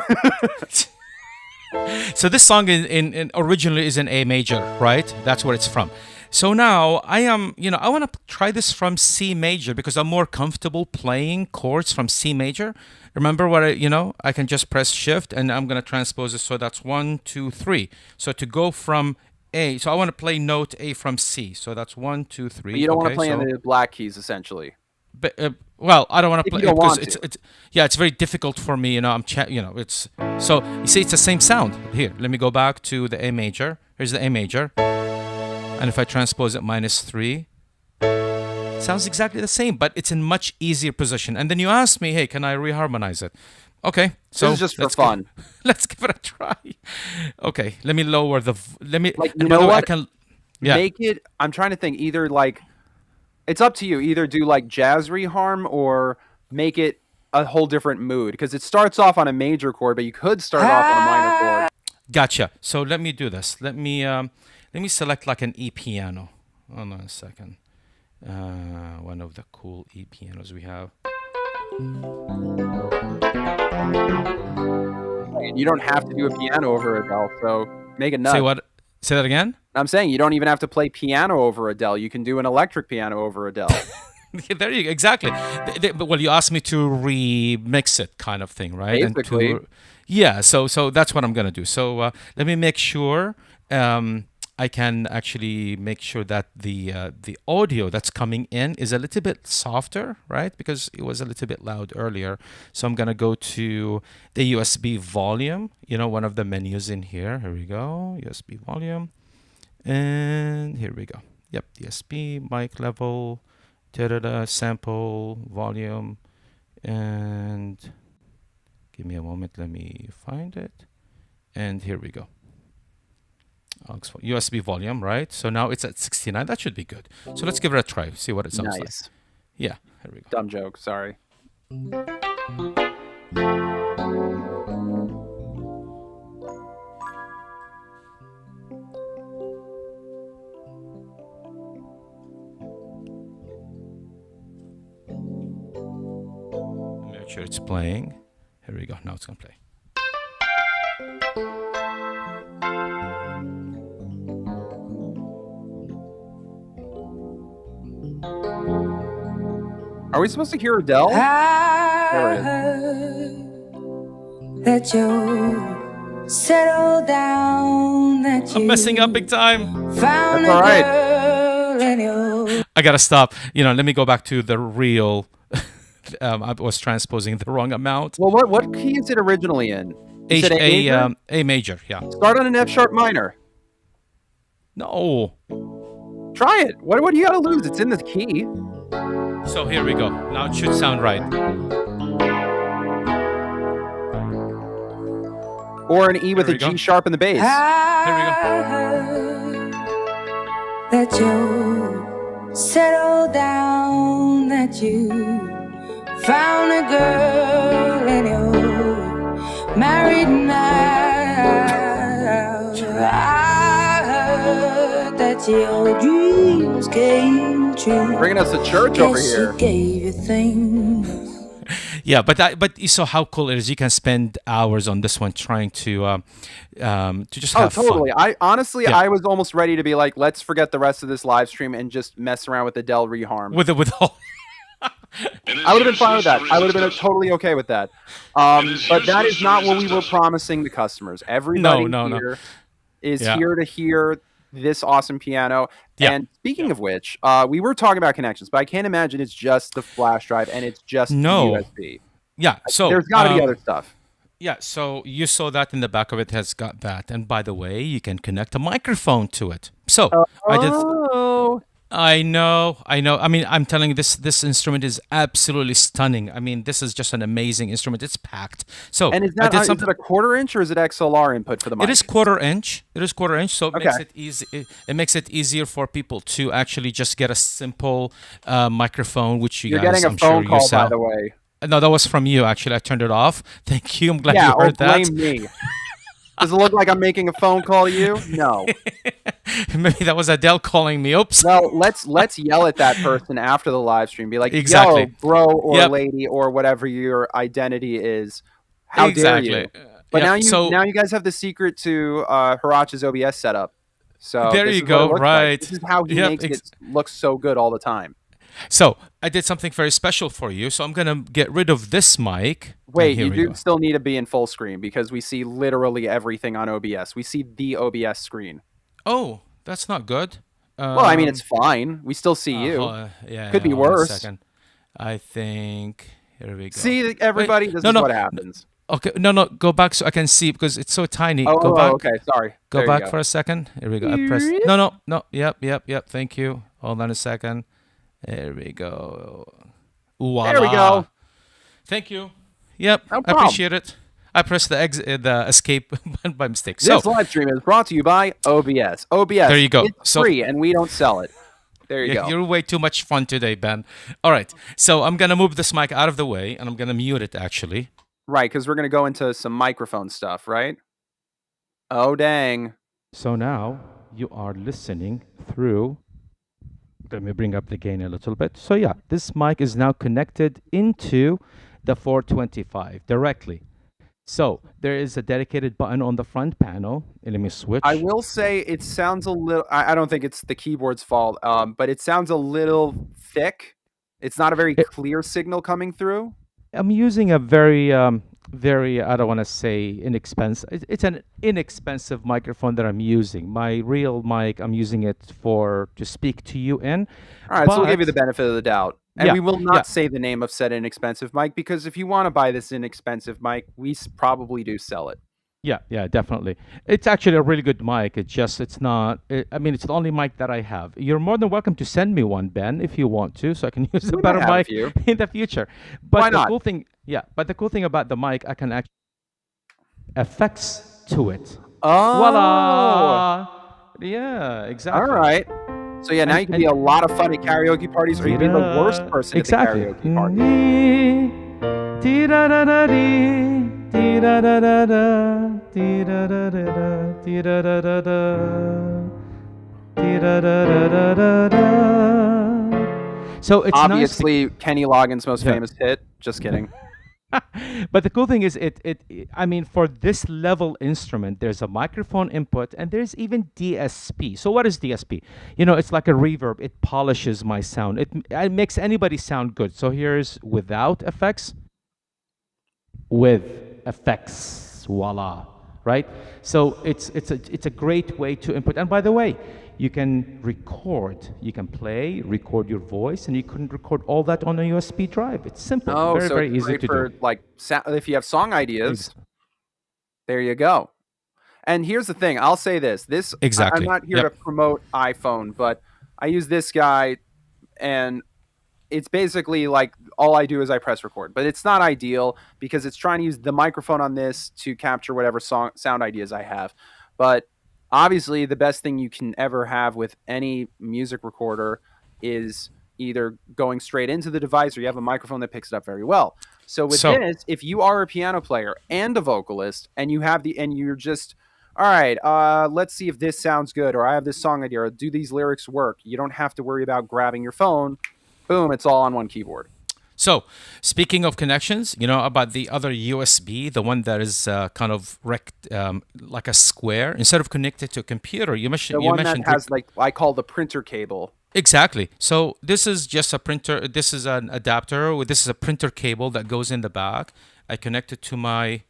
So this song in originally is in A major, right? That's where it's from. So now I want to try this from C major because I'm more comfortable playing chords from C major. Remember what I can just press shift and I'm going to transpose it. So that's 1, 2, 3. So to go from A, so I want to play note A from C. So that's 1, 2, 3.
But you don't want to play in the black keys, essentially.
But, well, I don't want to play because it's very difficult for me. It's so you see it's the same sound here. Let me go back to the A major. Here's the A major, and if I transpose it -3, it sounds exactly the same, but it's in much easier position. And then you ask me, hey, can I reharmonize it? Okay, so
this is just for fun.
Let's give it a try. Okay, let me lower the. Let me.
Like, you know what?
I can. Yeah.
Make it. I'm trying to think. Either like. It's up to you. Either do like jazz reharm or make it a whole different mood because it starts off on a major chord, but you could start off on a minor chord.
Gotcha. So let me do this. Let me select like an E piano. Hold on a second. One of the cool E pianos we have.
You don't have to do a piano over Adele, so make it nuts.
Say what? Say that again?
I'm saying you don't even have to play piano over Adele. You can do an electric piano over Adele.
There you go. Exactly. Well, you asked me to remix it, kind of thing, right?
Basically.
So that's what I'm gonna do. So let me make sure I can actually make sure that the audio that's coming in is a little bit softer, right? Because it was a little bit loud earlier. So I'm gonna go to the USB volume. One of the menus in here. Here we go. USB volume. And here we go. Yep, DSP, mic level, sample, volume, and give me a moment. Let me find it. And here we go. USB volume, right? So now it's at 69. That should be good. So let's give it a try. See what it sounds like. Yeah, here we go.
Dumb joke. Sorry.
Make sure it's playing. Here we go. Now it's gonna play.
Are we supposed to hear Adele?
I heard that you settled down. That you
I'm messing up big time.
Found
That's all right.
girl in your...
I gotta stop. Let me go back to the real. I was transposing the wrong amount.
Well, what key is it originally in?
A major, yeah.
Start on an F sharp minor.
No.
Try it. What do you got to lose? It's in the key.
So here we go. Now it should sound right.
Or an E with a G sharp in the bass.
Here we go.
That you settled down, that you found a girl and you're married now. I heard that your dreams came true.
Bringing us to church over here.
She gave you things.
Yeah, but you saw how cool it is. You can spend hours on this one trying to just have
totally.
fun.
I was almost ready to be like, let's forget the rest of this live stream and just mess around with Adele reharm.
With all.
I would have been fine with that. I would have been totally okay with that. But that is not what we were promising the customers. Everybody here is here to hear this awesome piano. And speaking of which, we were talking about connections, but I can't imagine it's just the flash drive and it's just the USB.
Yeah, so
there's got to be other stuff.
Yeah, so you saw that in the back of it has got that. And by the way, you can connect a microphone to it. So I know. I mean, I'm telling you, this instrument is absolutely stunning. I mean, this is just an amazing instrument. It's packed. So,
and is it a 1/4 inch or is it XLR input for the mic?
It is 1/4 inch. It is 1/4 inch. So it makes it easy. It makes it easier for people to actually just get a simple microphone, which you're
guys, getting a phone call, by the way.
No, that was from you. Actually, I turned it off. Thank you. I'm glad you heard that.
Blame me. Does it look like I'm making a phone call to you? No.
Maybe that was Adele calling me. Oops.
Well, let's yell at that person after the live stream. Be like, yo, bro or lady or whatever your identity is. How dare you? But now you guys have the secret to Heratch's OBS setup. So
there you go. Right.
Like. This is how he makes it look so good all the time.
So I did something very special for you. So I'm gonna get rid of this mic.
Wait, you do still need to be in full screen because we see literally everything on OBS. We see the OBS screen.
Oh, that's not good.
Well, I mean, it's fine. We still see you. Could be worse.
I think. Here we go.
See, everybody. This is what happens.
Okay, no, go back so I can see because it's so tiny.
Oh,
go back.
Okay, sorry.
Go back for a second. Here we go. I pressed. No. Yep. Thank you. Hold on a second. There we go. Voila.
There we go.
Thank you. Yep, I appreciate it. I pressed the escape button by mistake.
This live stream is brought to you by OBS. OBS.
There you go.
It's free, and we don't sell it. There you go.
You're way too much fun today, Ben. All right, so I'm gonna move this mic out of the way, and I'm gonna mute it actually.
Right, because we're gonna go into some microphone stuff, right? Oh dang!
So now you are listening through. Let me bring up the gain a little bit. So yeah, this mic is now connected into the 425 directly. So there is a dedicated button on the front panel. Let me switch.
I will say it sounds a little, I don't think it's the keyboard's fault, but it sounds a little thick. It's not a very clear signal coming through.
I'm using a very, I don't want to say inexpensive. It's an inexpensive microphone that I'm using. My real mic, I'm using it to speak to you in.
All right, so we'll give you the benefit of the doubt. And we will not say the name of said inexpensive mic because if you want to buy this inexpensive mic, we probably do sell it.
Yeah, definitely. It's actually a really good mic. It's not, I mean, it's the only mic that I have. You're more than welcome to send me one, Ben, if you want to, so I can use a better mic in the future. But
why not?
But the cool thing about the mic, I can actually effects to it.
Oh.
Voila! Yeah, exactly.
All right. So yeah, now you can be a lot of fun at karaoke parties, or you can be the worst person at the karaoke party. So it's obviously Kenny Loggins' most famous hit. Just kidding.
But the cool thing is, I mean, for this level instrument, there's a microphone input and there's even DSP. So what is DSP? You know, it's like a reverb. It polishes my sound. It makes anybody sound good. So here's without effects, with effects, voila, right? So it's a great way to input. And by the way, you can record, you can play, record your voice, and you can record all that on a USB drive. It's simple, very easy to do.
Like if you have song ideas, there you go. And here's the thing, I'll say this. I'm not here to promote iPhone, but I use this guy, and it's basically like all I do is I press record. But it's not ideal because it's trying to use the microphone on this to capture whatever sound ideas I have. But obviously, the best thing you can ever have with any music recorder is either going straight into the device or you have a microphone that picks it up very well. So with this, if you are a piano player and a vocalist and you're just, all right, let's see if this sounds good, or I have this song idea, or do these lyrics work? You don't have to worry about grabbing your phone. Boom, it's all on one keyboard.
So, speaking of connections, you know about the other USB, the one that is kind of like a square, instead of connected to a computer. You mentioned
that has, like, I call the printer cable.
Exactly. So this is just a printer. This is an adapter. This is a printer cable that goes in the back. I connect it to my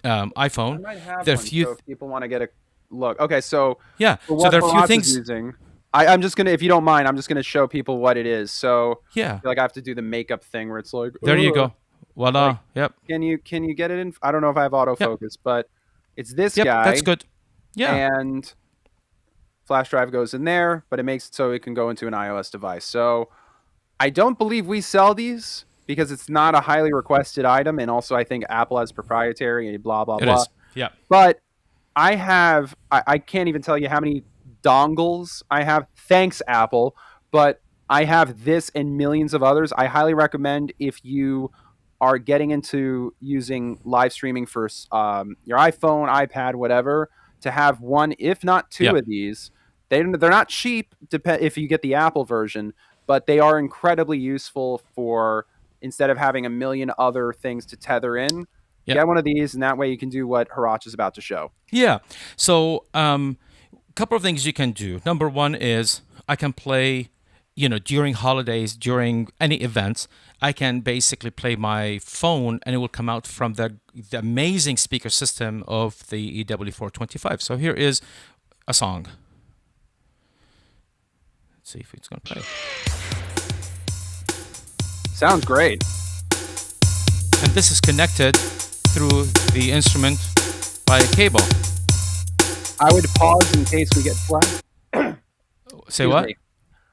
iPhone.
I might have
There are
one,
few.
so if people want to get a look. Okay, so
Yeah.
for
So
what
there are a few
Haraj is
things.
using, I'm just gonna, if you don't mind, I'm just gonna show people what it is. So
Yeah.
I feel like I have to do the makeup thing where it's like,
There you go. Voila.
Like,
Yep.
can you get it in? I don't know if I have autofocus, but it's this
Yep.
guy.
That's good. Yeah.
And flash drive goes in there, but it makes it so it can go into an iOS device. So I don't believe we sell these because it's not a highly requested item, and also I think Apple has proprietary and blah blah
It
blah.
is. Yeah.
But I can't even tell you how many dongles I have. Thanks, Apple. But I have this and millions of others. I highly recommend if you are getting into using live streaming for your iPhone, iPad, whatever, to have one, if not two of these. They're not cheap if you get the Apple version, but they are incredibly useful for instead of having a million other things to tether in. Get one of these, and that way you can do what Heratch is about to show.
Yeah. So a couple of things you can do. Number one is I can play, during holidays, during any events, I can basically play my phone and it will come out from the amazing speaker system of the EW425. So here is a song. Let's see if it's going to play.
Sounds great.
And this is connected through the instrument by a cable.
I would pause in case we get flagged.
Say what?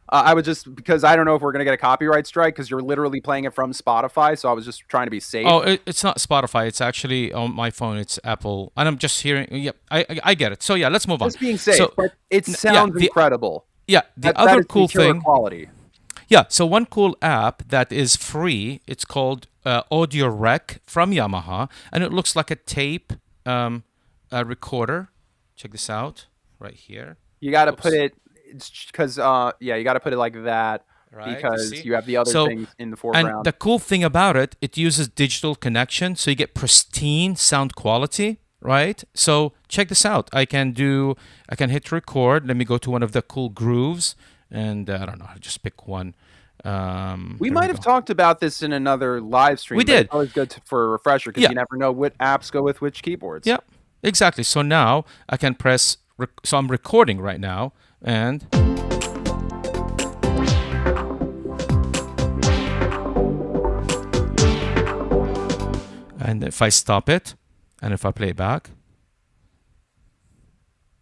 I would just, because I don't know if we're going to get a copyright strike because you're literally playing it from Spotify, so I was just trying to be safe.
Oh, it's not Spotify. It's actually on my phone. It's Apple. And I'm just hearing, yep, I get it. So yeah, let's move on.
Just being safe, but it sounds incredible.
Yeah, the other cool thing.
Quality.
Yeah, so one cool app that is free, it's called Audio Rec from Yamaha, and it looks like a tape recorder. Check this out right here.
You got to put it, because you got to put it like that, right, because you have the other things in the foreground.
And the cool thing about it, it uses digital connection, so you get pristine sound quality, right? So check this out. I can hit record. Let me go to one of the cool grooves, and I don't know, I'll just pick one.
We might have talked about this in another live stream.
We did.
It's always good for a refresher because you never know what apps go with which keyboards.
Yeah, exactly. So now I can press. So I'm recording right now, and if I stop it, and if I play it back,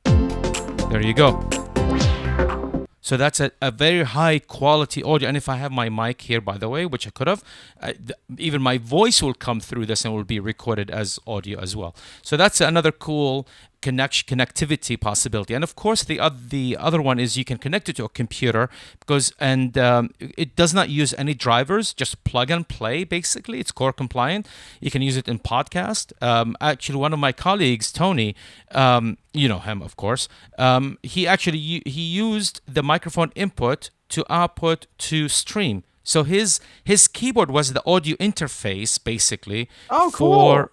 there you go. So that's a very high quality audio. And if I have my mic here, by the way, which I could have, even my voice will come through this and will be recorded as audio as well. So that's another cool connectivity possibility. And of course, the other one is you can connect it to a computer it does not use any drivers, just plug and play. Basically, it's core compliant. You can use it in podcast. Actually, one of my colleagues, Tony, you know him, of course. He used the microphone input to output to stream. So his keyboard was the audio interface, basically.
Oh, cool.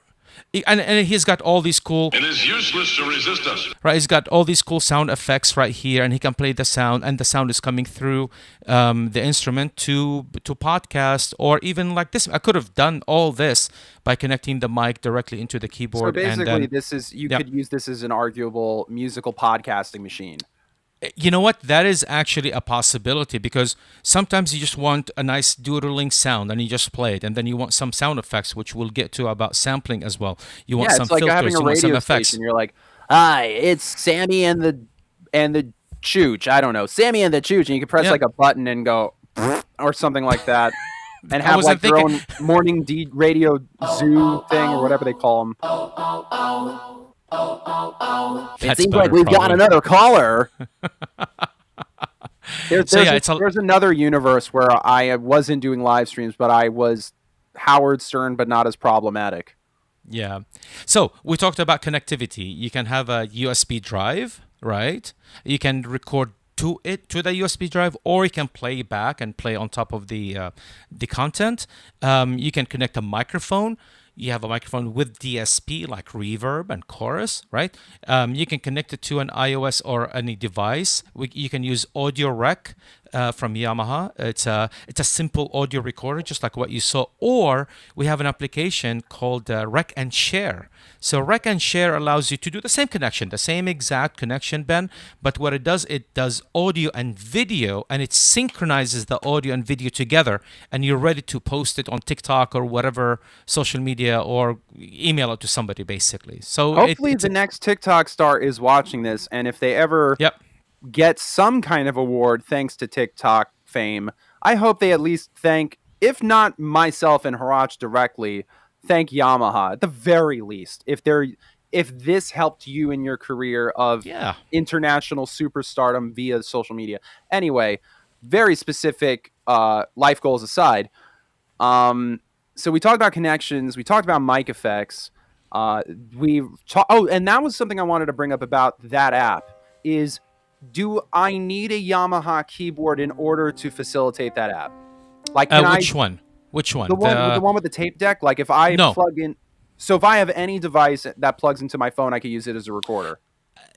And he's got all these cool.
It is useless to resist us.
Right, he's got all these cool sound effects right here, and he can play the sound, and the sound is coming through the instrument to podcast, or even like this. I could have done all this by connecting the mic directly into the keyboard.
So basically, could use this as an arguable musical podcasting machine.
You know what? That is actually a possibility, because sometimes you just want a nice doodling sound and you just play it, and then you want some sound effects, which we'll get to about sampling as well. You want some filters,
having a
you want some
radio
effects.
Station. You're like, hi, it's Sammy and the Chooch. I don't know, Sammy and the Chooch, and you can press like a button and go or something like that, and have like your own morning radio zoo thing or whatever they call them. It seems like we've got another caller. There's another universe where I wasn't doing live streams, but I was Howard Stern, but not as problematic.
Yeah. So we talked about connectivity. You can have a USB drive, right? You can record to the USB drive, or you can play back and play on top of the content. You can connect a microphone. you have a microphone with DSP like reverb and chorus, right? You can connect it to an iOS or any device. You can use Audio Rec from Yamaha. It's a simple audio recorder, just like what you saw. Or we have an application called Rec and Share. So Rec and Share allows you to do the same connection, the same exact connection, Ben. But what it does audio and video, and it synchronizes the audio and video together, and you're ready to post it on TikTok or whatever social media, or email it to somebody, basically. So
hopefully the next TikTok star is watching this, and if they ever get some kind of award thanks to TikTok fame, I hope they at least thank, if not myself and Heratch directly, thank Yamaha at the very least. If this helped you in your career of international superstardom via social media. Anyway, very specific life goals aside. So we talked about connections. We talked about mic effects. And that was something I wanted to bring up about that app is, do I need a Yamaha keyboard in order to facilitate that app? Like,
which one? Which one?
The one with the tape deck? Like, if I plug in... So if I have any device that plugs into my phone, I could use it as a recorder?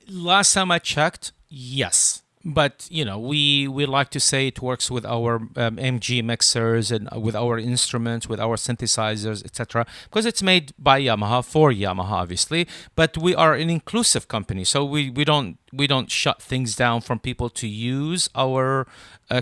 Last time I checked, yes. But, we like to say it works with our MG mixers and with our instruments, with our synthesizers, etc. Because it's made by Yamaha, for Yamaha, obviously. But we are an inclusive company, so we don't shut things down from people to use our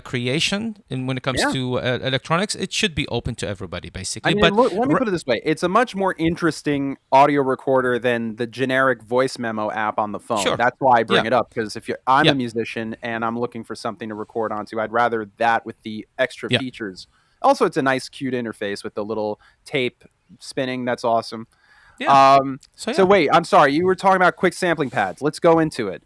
creation. And when it comes to electronics, it should be open to everybody, basically.
I mean, let me put it this way. It's a much more interesting audio recorder than the generic voice memo app on the phone.
Sure.
That's why I bring it up, because I'm a musician and I'm looking for something to record onto, I'd rather that with the extra features. Also, it's a nice, cute interface with the little tape spinning. That's awesome.
Yeah.
So wait, I'm sorry. You were talking about quick sampling pads. Let's go into it.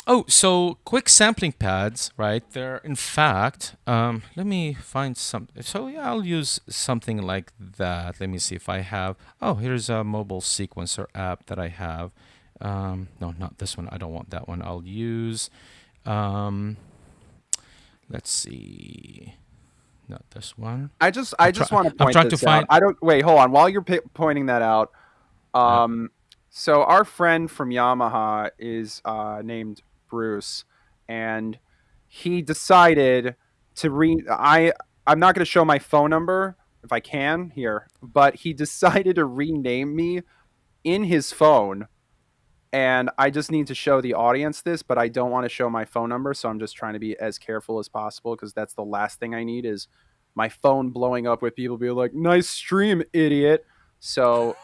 Oh, so quick sampling pads, right? They're, in fact, let me find some. So I'll use something like that. Let me see if I have. Oh, here's a mobile sequencer app that I have. No, not this one. I don't want that one. I'll use, let's see. Not this one.
I just want to point this out. Wait, hold on. While you're pointing that out, so our friend from Yamaha is named Bruce, and he decided to I'm not going to show my phone number if I can here, but he decided to rename me in his phone, and I just need to show the audience this, but I don't want to show my phone number, so I'm just trying to be as careful as possible, because that's the last thing I need is my phone blowing up with people being like, "Nice stream, idiot." So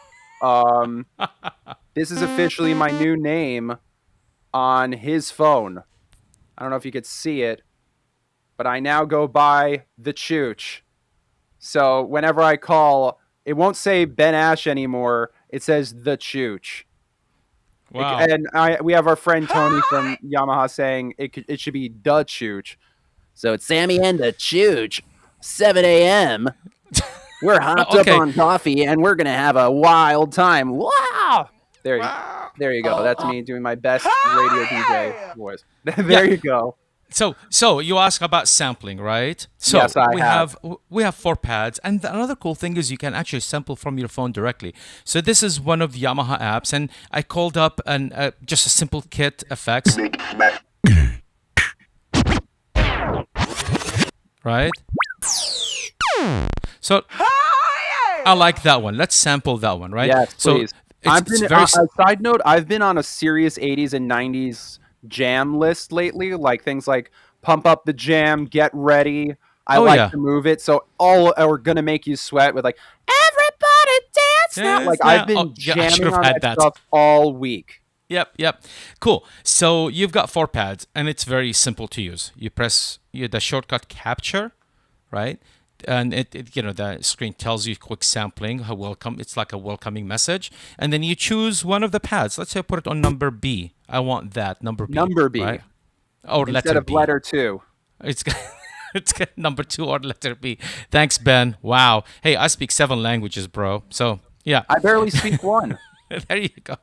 this is officially my new name on his phone. I don't know if you could see it, but I now go by the Chooch. So whenever I call, it won't say Ben Ash anymore. It says the Chooch.
Wow.
And we have our friend Tony from Yamaha saying it should be the Chooch. So it's Sammy and the Chooch, 7 a.m. We're hopped up on coffee, and we're going to have a wild time. Wow! There you go. That's me doing my best radio DJ voice. There you go.
So you ask about sampling, right? So
yes,
we have 4 pads, and another cool thing is you can actually sample from your phone directly. So this is one of Yamaha apps, and I called up just a simple kit effects. Right? So I like that one. Let's sample that one, right?
Yes, please. Side note, I've been on a serious 80s and 90s jam list lately, like things like Pump Up the Jam, Get Ready. I like to move it. So all are going to make you sweat with like, everybody dance now. Like I've been jamming on that stuff all week.
Yep. Cool. So you've got 4 pads, and it's very simple to use. You press the shortcut capture, right? And it the screen tells you quick sampling, how welcome. It's like a welcoming message, and then you choose one of the pads. Let's say I put it on number B. I want that number B.
Number B,
right? Or
instead of letter 2.
It's number 2 or letter B. Thanks, Ben. Wow. Hey, I speak 7 languages, bro. So yeah,
I barely speak 1.
There you go.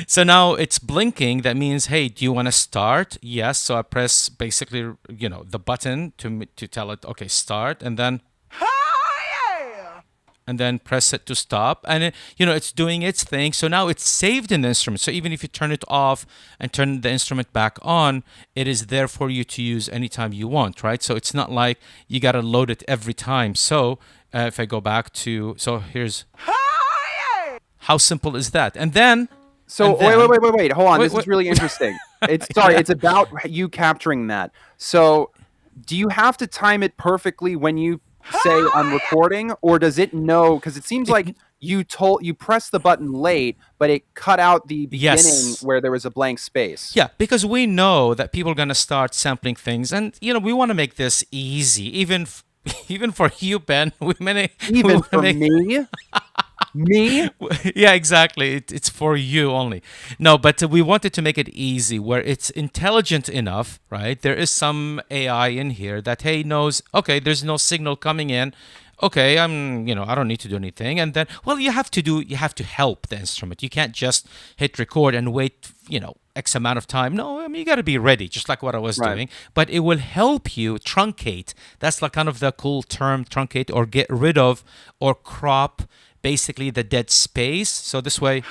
So now it's blinking. That means, hey, do you want to start? Yes. So I press basically, the button to tell it, okay, start, and then. and then press it to stop, and it's doing its thing. So now it's saved in the instrument. So even if you turn it off and turn the instrument back on, it is there for you to use anytime you want, right? So it's not like you got to load it every time. So if I go back to, so here's how simple is that? And then
wait, hold on. This is really interesting. It's about you capturing that. So do you have to time it perfectly when you say I'm recording, or does it know? Because it seems like you pressed the button late, but it cut out the beginning where there was a blank space.
Yeah, because we know that people are going to start sampling things, and we want to make this easy, even for you, Ben.
Even for me. Me?
Yeah, exactly. It's for you only. No, but we wanted to make it easy where it's intelligent enough, right? There is some AI in here that, hey, knows, okay, there's no signal coming in. Okay, I don't need to do anything. And then, well, you have to help the instrument. You can't just hit record and wait, X amount of time. No, I mean, you got to be ready, just like what I was doing. But it will help you truncate. That's like kind of the cool term, truncate, or get rid of or crop basically the dead space. So this way,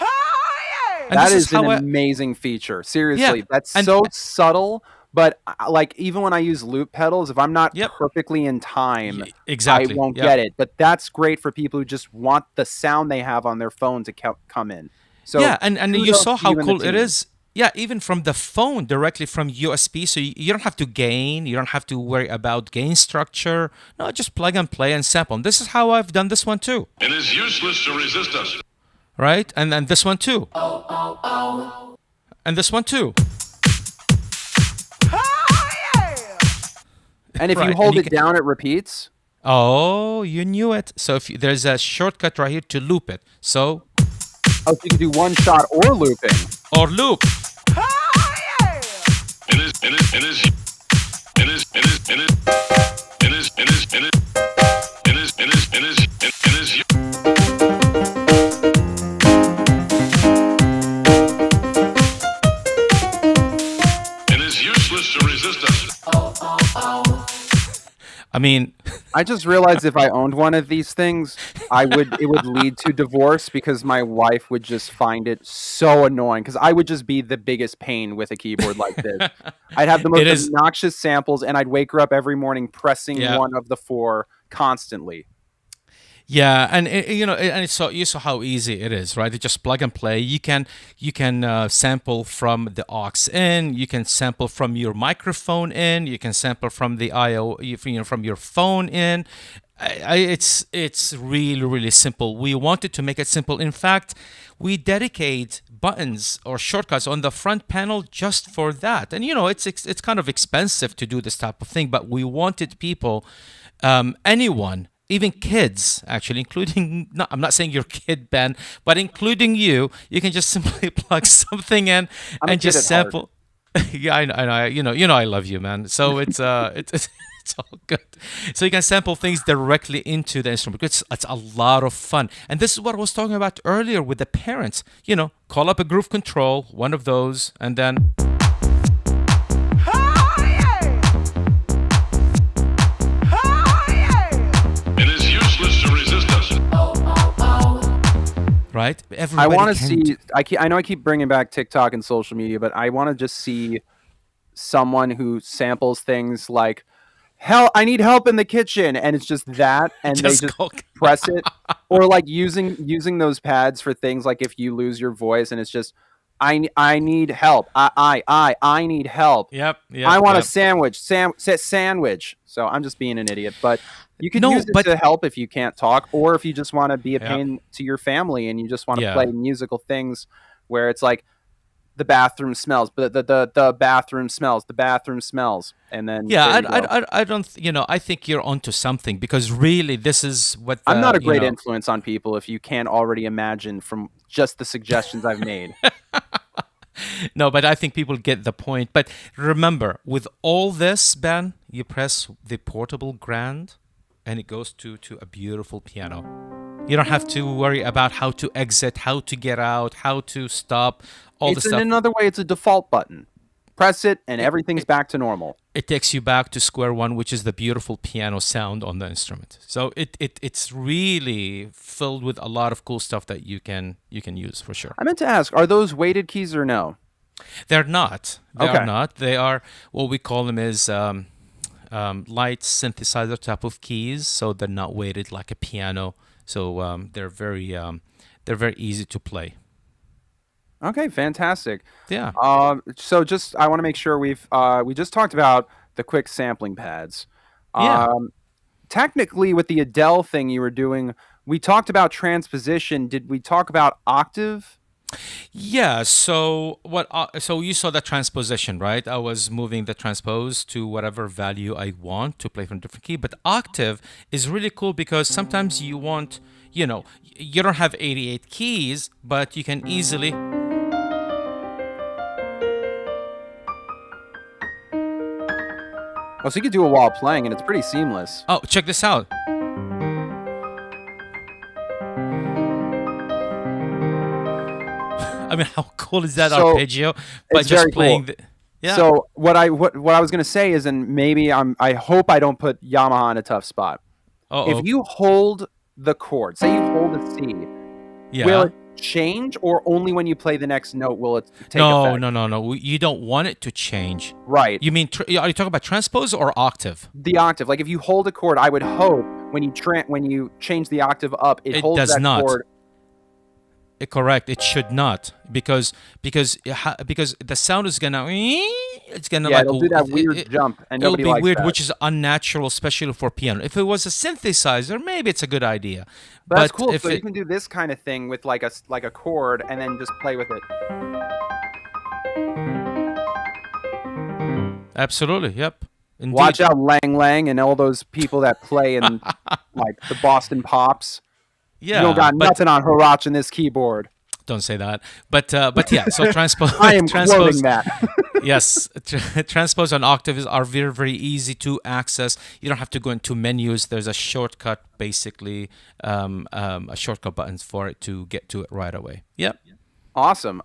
that is an amazing feature. Seriously, that's so subtle. But like even when I use loop pedals, if I'm not perfectly in time, I won't get it. But that's great for people who just want the sound they have on their phone to come in. So
and you saw how cool it is. Yeah, even from the phone, directly from USB. So you don't have to gain. You don't have to worry about gain structure. No, just plug and play and sample. And this is how I've done this one too.
It is useless to resist us.
Right? And then this one too. And this one too.
And if you hold it down, it repeats.
Oh, you knew it. So if there's a shortcut right here to loop it. So
you can do one shot or looping.
Or loop. I mean,
I just realized if I owned one of these things, it would lead to divorce because my wife would just find it so annoying because I would just be the biggest pain with a keyboard like this. I'd have the most obnoxious samples and I'd wake her up every morning pressing one of the four constantly.
Yeah, and you saw how easy it is, right? You just plug and play. You can sample from the aux in. You can sample from your microphone in. You can sample from the from your phone in. It's really, really simple. We wanted to make it simple. In fact, we dedicate buttons or shortcuts on the front panel just for that. And it's kind of expensive to do this type of thing, but we wanted people, anyone, even kids, actually, including, I'm not saying your kid, Ben, but including you can just simply plug something in and just sample. Yeah, I know. I love you, man. So it's all good. So you can sample things directly into the instrument. It's a lot of fun. And this is what I was talking about earlier with the parents. Call up a Groove Control, one of those, and then right?
I want to see. I know I keep bringing back TikTok and social media, but I want to just see someone who samples things like, "Hell, I need help in the kitchen," and it's just that, and they just press it, or like using those pads for things like if you lose your voice, and it's just, I need help. I need help.
Yep.
I want a sandwich. Sandwich. So I'm just being an idiot, but. You can use it to help if you can't talk, or if you just want to be a pain to your family and you just want to play musical things where it's like the bathroom smells, but the bathroom smells, and then
I don't I think you're onto something because really this is what
I'm not a great influence on people if you can't already imagine from just the suggestions I've made.
No, but I think people get the point. But remember, with all this, Ben, you press the portable grand. And it goes to a beautiful piano. You don't have to worry about how to exit, how to get out, how to stop, all the stuff.
In another way, it's a default button. Press it, and everything's back to normal.
it takes you back to square one, which is the beautiful piano sound on the instrument. So it's really filled with a lot of cool stuff that you can use for sure.
I meant to ask, are those weighted keys or no?
They're not. They are not. They are what we call them is light synthesizer type of keys. So they're not weighted like a piano. So they're very easy to play.
Okay, fantastic.
Yeah.
So just I want to make sure we just talked about the quick sampling pads.
Yeah.
Technically, with the Adele thing you were doing, we talked about transposition. Did we talk about octave?
Yeah. So what? So you saw the transposition, right? I was moving the transpose to whatever value I want to play from a different key. But octave is really cool because sometimes you want, you don't have 88 keys, but you can easily.
Oh, so you could do it while playing, and it's pretty seamless.
Oh, check this out. I mean, how cool is that arpeggio? By just playing
cool. Yeah. So what I was gonna say is, and maybe I hope I don't put Yamaha in a tough spot. If you hold the chord, say you hold a C, will it change, or only when you play the next note will it take effect?
No. You don't want it to change.
Right.
You mean, are you talking about transpose or octave?
The octave. Like if you hold a chord, I would hope when you change the octave up, it holds
does
that
not.
chord.
Correct. It should not because the sound is gonna
it'll do that weird jump, and nobody likes that.
It'll be weird, which is unnatural, especially for piano. If it was a synthesizer, maybe it's a good idea.
But that's cool. So you can do this kind of thing with like a chord, and then just play with it.
Absolutely. Yep. Indeed.
Watch out, Lang Lang, and all those people that play in like the Boston Pops.
Yeah,
you don't got nothing on Heratch in this keyboard.
Don't say that. But yeah, so transpose.
I am quoting that.
Yes, transpose and octaves are very, very easy to access. You don't have to go into menus. There's a shortcut, basically, a shortcut buttons for it to get to it right away. Yep.
Awesome.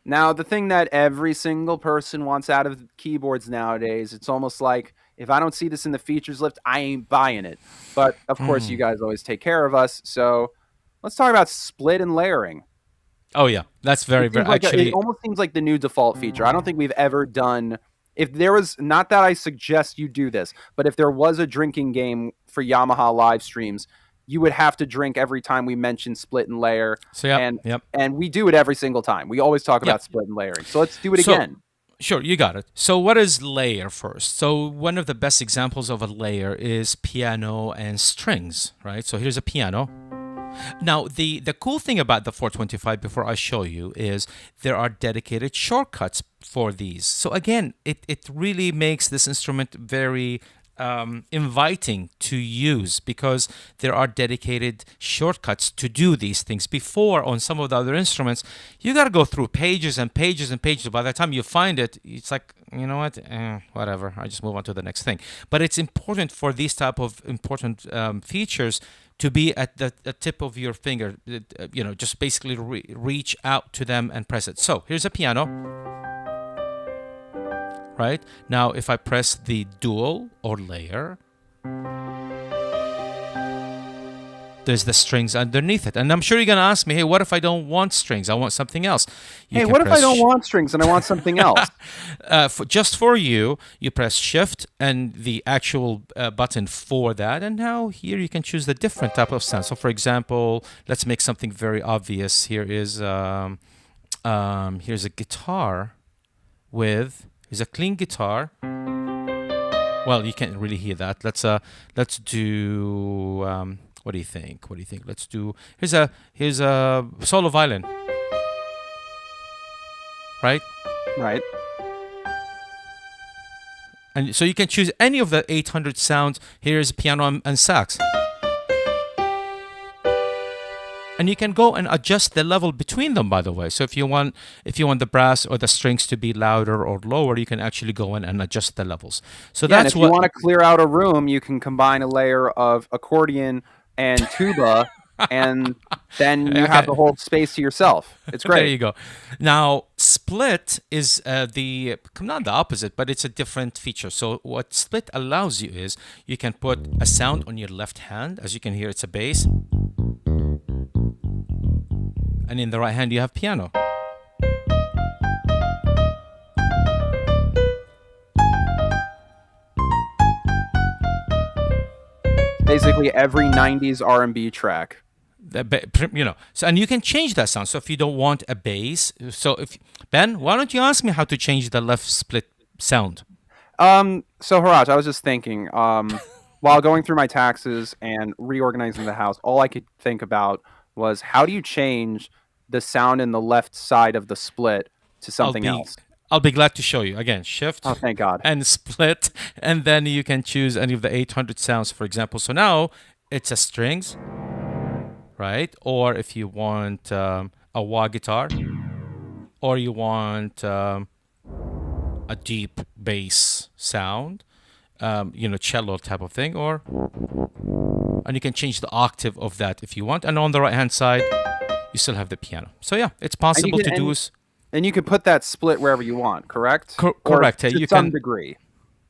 Now, the thing that every single person wants out of keyboards nowadays, it's almost like, if I don't see this in the features list, I ain't buying it. But, of course, you guys always take care of us. So let's talk about split and layering.
Oh, yeah. That's very, very...
Actually, it almost seems like the new default feature. I don't think we've ever done... If there was... Not that I suggest you do this, but if there was a drinking game for Yamaha live streams, you would have to drink every time we mention split and layer.
So,
and we do it every single time. We always talk about split and layering. So let's do it again.
Sure, you got it. So what is layer first? So one of the best examples of a layer is piano and strings, right? So here's a piano. Now, the cool thing about the 425, before I show you, is there are dedicated shortcuts for these. So again, it really makes this instrument very inviting to use because there are dedicated shortcuts to do these things. Before, on some of the other instruments, you got to go through pages and pages and pages. By the time you find it, it's like, you know what, whatever, I just move on to the next thing. But it's important for these type of important features to be at the tip of your finger, just basically reach out to them and press it. So here's a piano. Right? Now, if I press the dual or layer, there's the strings underneath it. And I'm sure you're going to ask me, hey, what if I don't want strings? I want something else.
What if I don't want strings and I want something else?
Just for you, you press Shift and the actual button for that. And now here you can choose the different type of sound. So, for example, let's make something very obvious. Here is here's a guitar with... Is a clean guitar. Well, you can't really hear that. Let's do. What do you think? Let's do. Here's a solo violin. Right.
Right.
And so you can choose any of the 800 sounds. Here's piano and sax. And you can go and adjust the level between them, by the way. So if you want the brass or the strings to be louder or lower, you can actually go in and adjust the levels. So that's
what. If you want to clear out a room, you can combine a layer of accordion and tuba and then you have the whole space to yourself. It's great.
There you go. Now, split is not the opposite, but it's a different feature. So what split allows you is you can put a sound on your left hand. As you can hear, it's a bass. And in the right hand, you have piano.
Basically every 90s R&B track.
So, and you can change that sound. So if you don't want a bass, so if Ben, why don't you ask me how to change the left split sound?
So Haraj, I was just thinking, while going through my taxes and reorganizing the house, all I could think about was how do you change the sound in the left side of the split to something else?
I'll be glad to show you. Again, shift.
Oh, thank God.
And split, and then you can choose any of the 800 sounds, for example. So now it's a strings, right? Or if you want a wah guitar, or you want a deep bass sound, cello type of thing, and you can change the octave of that if you want. And on the right-hand side, you still have the piano. So yeah, it's possible to do.
And you can put that split wherever you want, correct?
Correct.
To some degree.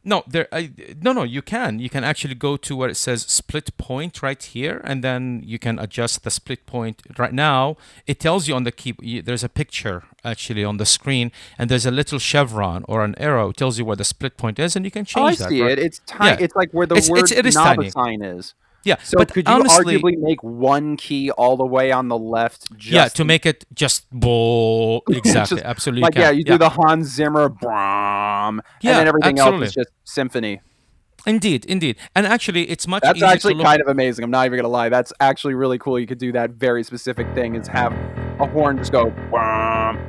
No, you can. You can actually go to where it says split point right here, and then you can adjust the split point. Right now, it tells you on the key, there's a picture actually on the screen, and there's a little chevron or an arrow. It tells you where the split point is, and you can change that.
I see it. It's tiny. Yeah. It's like where the word knob sign is.
Yeah,
so but could you honestly, arguably make one key all the way on the left?
To make it just exactly, just, absolutely.
Like you do the Hans Zimmer Bram, and then everything else is just symphony.
Indeed, and actually, it's much.
That's actually kind of amazing. I'm not even gonna lie. That's actually really cool. You could do that very specific thing: is have a horn just go Bram.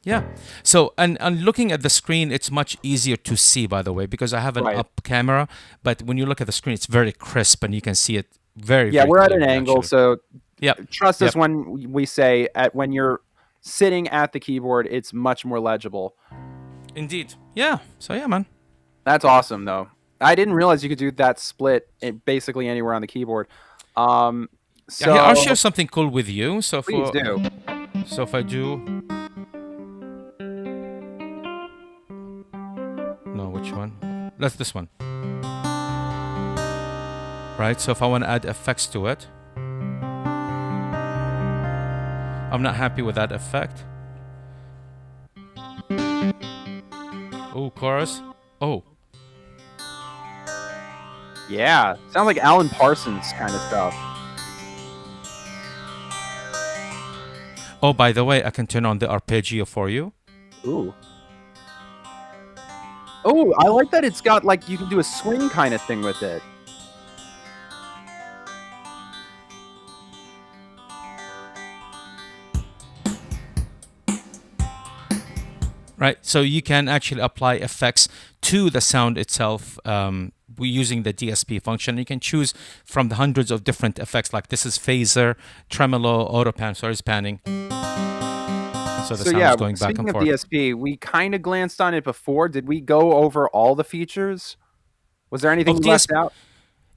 Yeah. So, and looking at the screen, it's much easier to see, by the way, because I have an up camera. But when you look at the screen, it's very crisp, and you can see it very.
Yeah, we're
at
an angle, so trust us when we say when you're sitting at the keyboard, it's much more legible.
Indeed. Yeah. So yeah, man.
That's awesome, though. I didn't realize you could do that split basically anywhere on the keyboard. So
I'll share something cool with you. So
please do.
So if I do. No, which one? That's this one. Right, so if I want to add effects to it, I'm not happy with that effect. Oh, chorus. Oh.
Yeah, sounds like Alan Parsons kind of stuff.
Oh, by the way, I can turn on the arpeggio for you.
Ooh. Oh, I like that it's got, like, you can do a swing kind of thing with it.
Right, so you can actually apply effects to the sound itself using the DSP function. You can choose from the hundreds of different effects, like this is phaser, tremolo, auto pan, panning. So the sound is going back and forth.
Speaking of DSP, we kind of glanced on it before. Did we go over all the features? Was there anything left out?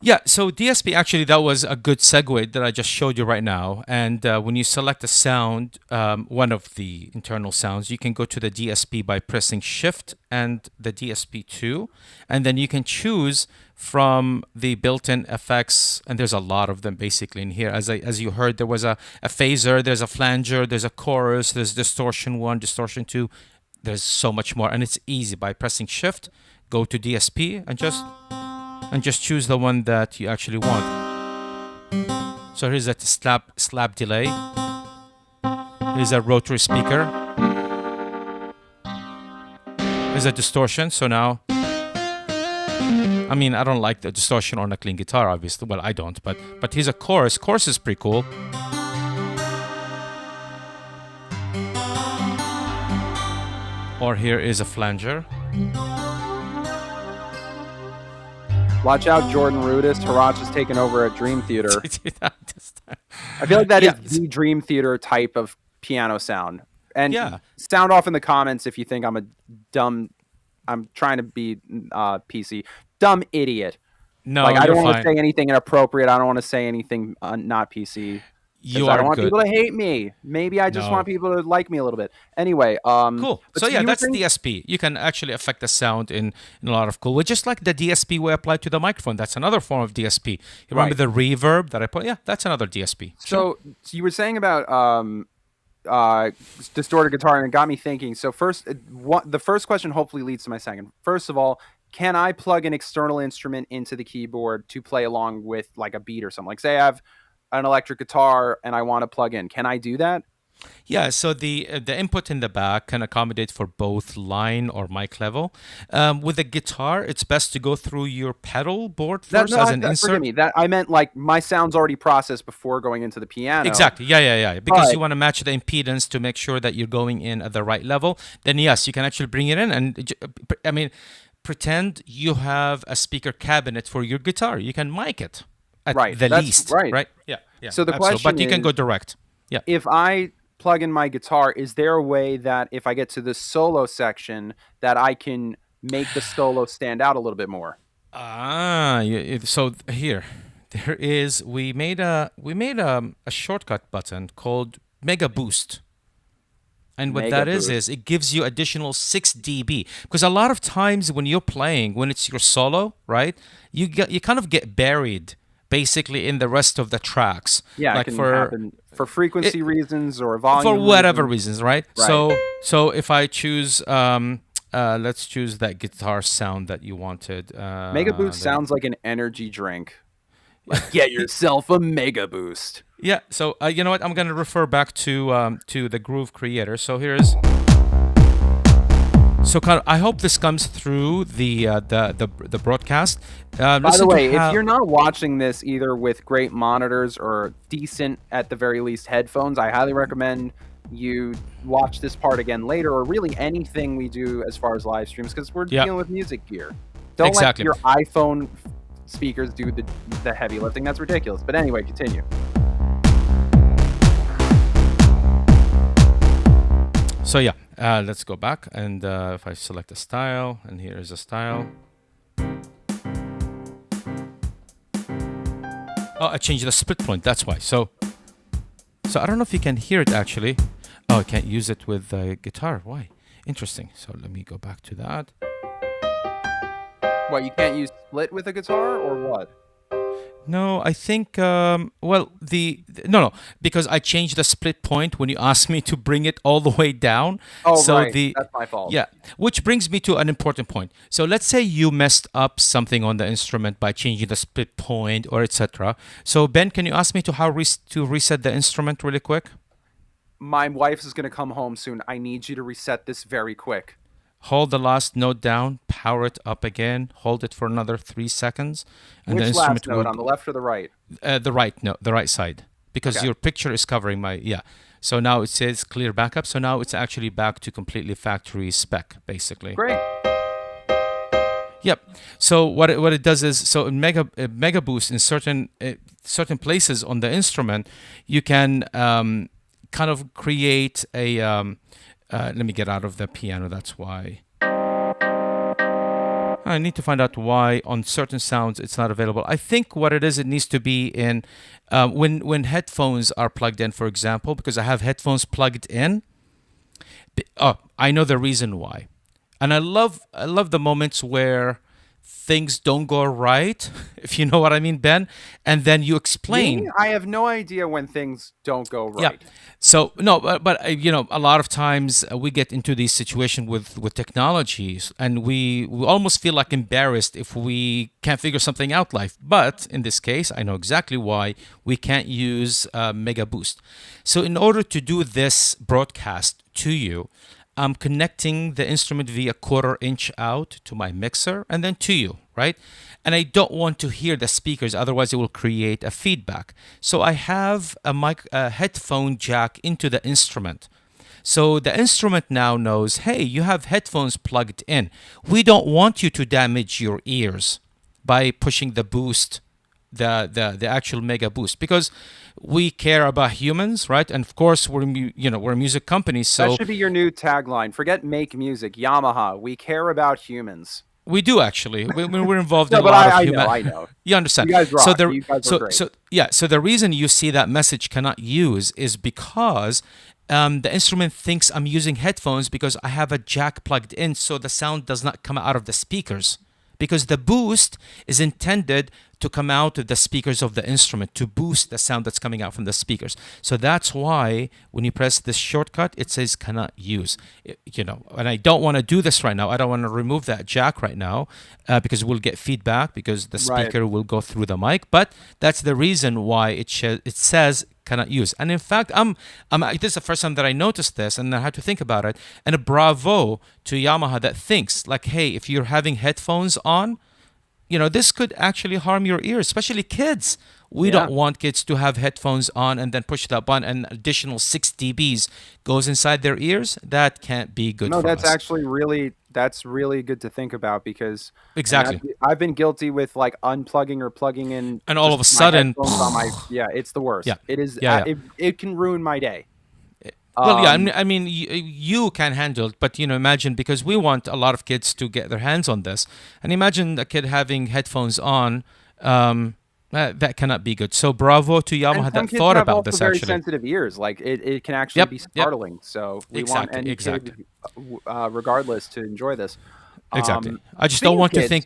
Yeah, so DSP, actually, that was a good segue that I just showed you right now. And when you select a sound, one of the internal sounds, you can go to the DSP by pressing Shift and the DSP2. And then you can choose from the built-in effects, and there's a lot of them basically in here. As you heard, there was a phaser, there's a flanger, there's a chorus, there's distortion 1, distortion 2. There's so much more, and it's easy. By pressing Shift, go to DSP and just choose the one that you actually want. So here's a slap delay. Here's a rotary speaker. Here's a distortion. So now, I mean, I don't like the distortion on a clean guitar, obviously. Well, I don't, but here's a chorus. Chorus is pretty cool. Or here is a flanger.
Watch out, Jordan Rudess. Heratch has taken over at Dream Theater. I feel like that is the Dream Theater type of piano sound. And sound off in the comments if you think I'm trying to be PC, dumb idiot.
No,
Like, I
you're
don't want to
fine.
say anything inappropriate. I don't want to say anything not PC.
You
I
are
don't want
good.
people to hate me. Maybe I just want
No.
people to like me a little bit. Anyway,
Cool.
but
So yeah,
you were
that's
saying,
DSP. You can actually affect the sound in a lot of cool ways, just like the DSP we applied to the microphone. That's another form of DSP. You remember the reverb that I put? Yeah, that's another DSP.
So you were saying about distorted guitar, and it got me thinking. So first, the first question hopefully leads to my second. First of all, can I plug an external instrument into the keyboard to play along with like a beat or something? Like, say I have an electric guitar and I want to plug in. Can I do that?
Yeah, so the input in the back can accommodate for both line or mic level. With the guitar, it's best to go through your pedal board first as an insert.
Forgive me. That I meant like my sound's already processed before going into the piano.
Exactly. Yeah. Because you want to match the impedance to make sure that you're going in at the right level. Then yes, you can actually bring it in, and I mean, pretend you have a speaker cabinet for your guitar. You can mic it at the least.
Right.
Yeah.
So the
absolutely.
question
But you can go direct. Yeah.
If I plug in my guitar, is there a way that if I get to the solo section that I can make the solo stand out a little bit more?
So here there is we made a shortcut button called Mega Boost. And what that is it gives you additional 6 dB, because a lot of times when you're playing, when it's your solo, right, you kind of get buried basically in the rest of the tracks.
Yeah,
like
it can happen for frequency reasons or volume
for whatever reasons, right?
Right.
So if I choose let's choose that guitar sound that you wanted.
Mega Boost sounds like an energy drink. Like, get yourself a Mega Boost.
Yeah. So you know what? I'm gonna refer back to the Groove Creator. So here's. So I hope this comes through the broadcast.
By the way, if you're not watching this either with great monitors or decent, at the very least, headphones, I highly recommend you watch this part again later, or really anything we do as far as live streams, because we're dealing with music gear. Don't let your iPhone speakers do the heavy lifting. That's ridiculous. But anyway, continue.
So yeah, let's go back, and if I select a style, and here is a style. Oh, I changed the split point. That's why. So I don't know if you can hear it actually. Oh, I can't use it with the guitar. Why? Interesting. So let me go back to that.
What, you can't use split with a guitar, or what?
No, I think no, because I changed the split point when you asked me to bring it all the way down.
Oh, so right. That's my fault.
Yeah, which brings me to an important point. So let's say you messed up something on the instrument by changing the split point or etc. So Ben, can you ask me to reset the instrument really quick?
My wife is going to come home soon. I need you to reset this very quick.
Hold the last note down, power it up again, hold it for another 3 seconds. And
Which
the instrument
last note, on the left or the right?
The right side. Because your picture is covering my, So now it says clear backup. So now it's actually back to completely factory spec, basically.
Great.
Yep. So what it does is, so in Mega Boost in certain places on the instrument, you can kind of create a... let me get out of the piano, that's why. I need to find out why on certain sounds it's not available. I think what it is, it needs to be in when headphones are plugged in, for example, because I have headphones plugged in. Oh, I know the reason why. And I love the moments where things don't go right, if you know what I mean, Ben, and then you explain.
I have no idea when things don't go right.
Yeah. So no, but a lot of times we get into these situations with technologies, and we almost feel like embarrassed if we can't figure something out live. But in this case, I know exactly why we can't use Mega Boost. So in order to do this broadcast to you, I'm connecting the instrument via 1/4 inch out to my mixer and then to you, right? And I don't want to hear the speakers, otherwise it will create a feedback. So I have a headphone jack into the instrument. So the instrument now knows, hey, you have headphones plugged in. We don't want you to damage your ears by pushing the boost, the actual Mega Boost, because we care about humans, right? And of course, we're a music company, so
that should be your new tagline. Forget make music, Yamaha. We care about humans.
We do actually. We're involved in
No,
a
but
lot of
I know.
You understand?
You guys rock.
So
You guys are great.
So the reason you see that message cannot use is because the instrument thinks I'm using headphones because I have a jack plugged in, so the sound does not come out of the speakers. Because the boost is intended to come out of the speakers of the instrument to boost the sound that's coming out from the speakers. So that's why when you press this shortcut, it says cannot use. And I don't want to do this right now. I don't want to remove that jack right now because we'll get feedback because the speaker will go through the mic. But that's the reason why it says cannot use. And in fact, this is the first time that I noticed this, and I had to think about it. And a bravo to Yamaha that thinks like, hey, if you're having headphones on, this could actually harm your ears, especially kids. We don't want kids to have headphones on and then push that button and additional 6 dBs goes inside their ears. That can't be good for us.
No, that's actually that's really good to think about because
exactly.
I've been guilty with like unplugging or plugging in,
and all of a sudden,
it's the worst.
Yeah.
It is. It can ruin my day.
Well, I mean, you can handle it, but imagine, because we want a lot of kids to get their hands on this, and imagine a kid having headphones on. That cannot be good. So bravo to Yamaha that thought about this.
Very
actually,
sensitive ears. Like it can actually be startling. So we want any kid, regardless, to enjoy this.
Exactly. I just don't want anybody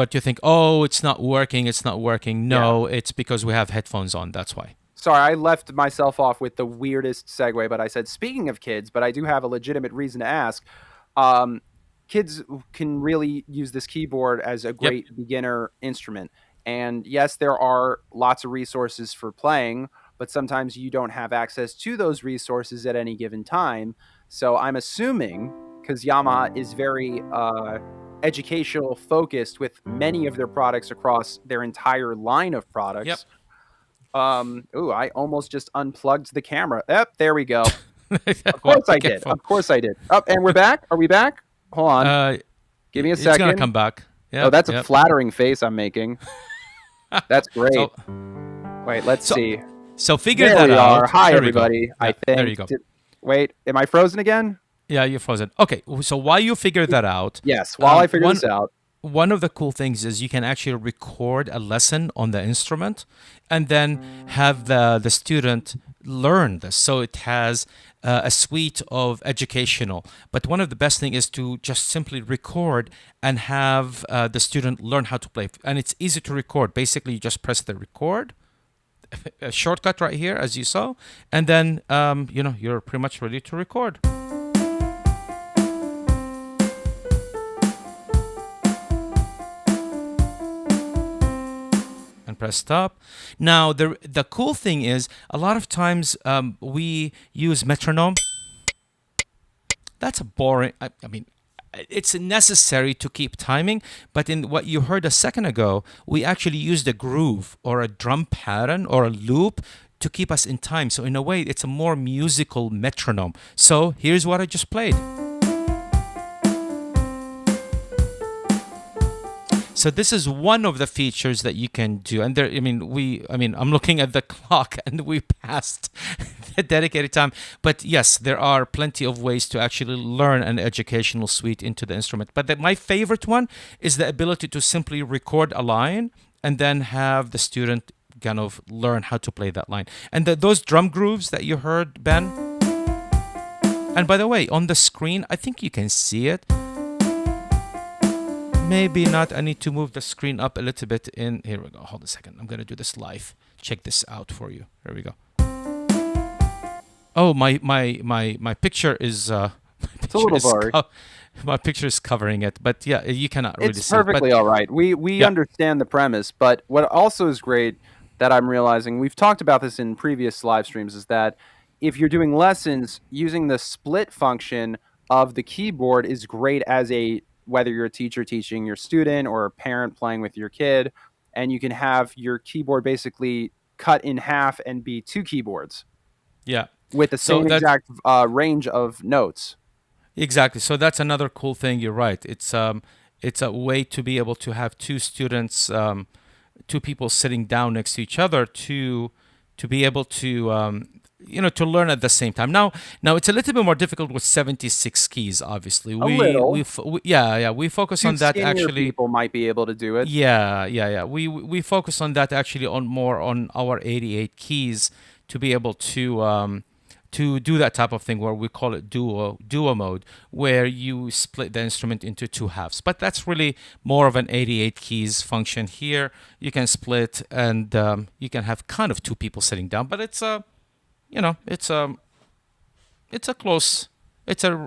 to think, oh, it's not working. It's not working. No, it's because we have headphones on. That's why.
Sorry, I left myself off with the weirdest segue, but I said, speaking of kids, but I do have a legitimate reason to ask. Kids can really use this keyboard as a great beginner instrument. And yes, there are lots of resources for playing, but sometimes you don't have access to those resources at any given time. So I'm assuming, because Yamaha is very educational focused with many of their products across their entire line of products. I almost just unplugged the camera. Yep, there we go. Of course I did. Of course I did. And we're back. Are we back? Hold on. Give me a second.
It's gonna come back.
Oh, that's a flattering face I'm making. That's great. Wait, let's see.
So figure that out.
Hi, everybody. I think.
There you go.
Wait, am I frozen again?
Yeah, you're frozen. Okay, so while you figure that out.
Yes, while I figure this out.
One of the cool things is you can actually record a lesson on the instrument and then have the student learn this. So it has a suite of educational. But one of the best thing is to just simply record and have the student learn how to play. And it's easy to record. Basically, you just press the record, a shortcut right here, as you saw, and then you're pretty much ready to record. And press stop. Now the cool thing is a lot of times we use metronome. That's a boring. I mean, it's necessary to keep timing, but in what you heard a second ago, we actually used a groove or a drum pattern or a loop to keep us in time. So in a way, it's a more musical metronome. So here's what I just played. So this is one of the features that you can do, and I'm looking at the clock, and we passed the dedicated time. But yes, there are plenty of ways to actually learn an educational suite into the instrument. But my favorite one is the ability to simply record a line and then have the student kind of learn how to play that line. And those drum grooves that you heard, Ben. And by the way, on the screen, I think you can see it. Maybe not. I need to move the screen up a little bit. Here we go. Hold a second. I'm going to do this live. Check this out for you. Here we go. Oh, my picture is
it's a little blurry.
My picture is covering it, but yeah, you cannot really see it.
It's perfectly all right. We understand the premise, but what also is great that I'm realizing, we've talked about this in previous live streams, is that if you're doing lessons, using the split function of the keyboard is great as whether you're a teacher teaching your student or a parent playing with your kid, and you can have your keyboard basically cut in half and be 2 keyboards.
Yeah.
With the same exact range of notes.
Exactly. So that's another cool thing. You're right. It's a way to be able to have 2 students, 2 people sitting down next to each other to be able to to learn at the same time. Now it's a little bit more difficult with 76 keys. Obviously,
A little.
we focus
Two
on that
skinnier
actually.
people might be able to do it.
Yeah. We focus on that actually on more on our 88 keys to be able to do that type of thing where we call it duo mode, where you split the instrument into two halves. But that's really more of an 88 keys function. Here you can split and you can have kind of two people sitting down, but it's a it's a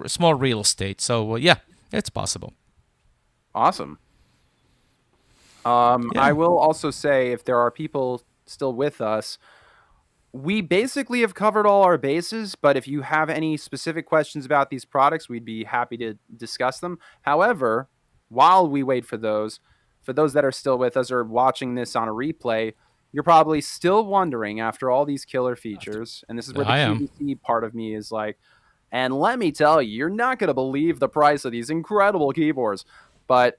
small real estate. So yeah, it's possible.
Awesome.
Yeah.
I will also say, if there are people still with us, we basically have covered all our bases, but if you have any specific questions about these products, we'd be happy to discuss them. However, while we wait for those that are still with us or watching this on a replay, you're probably still wondering, after all these killer features, and this is where the
I am.
QVC part of me is like, and let me tell you, you're not going to believe the price of these incredible keyboards. But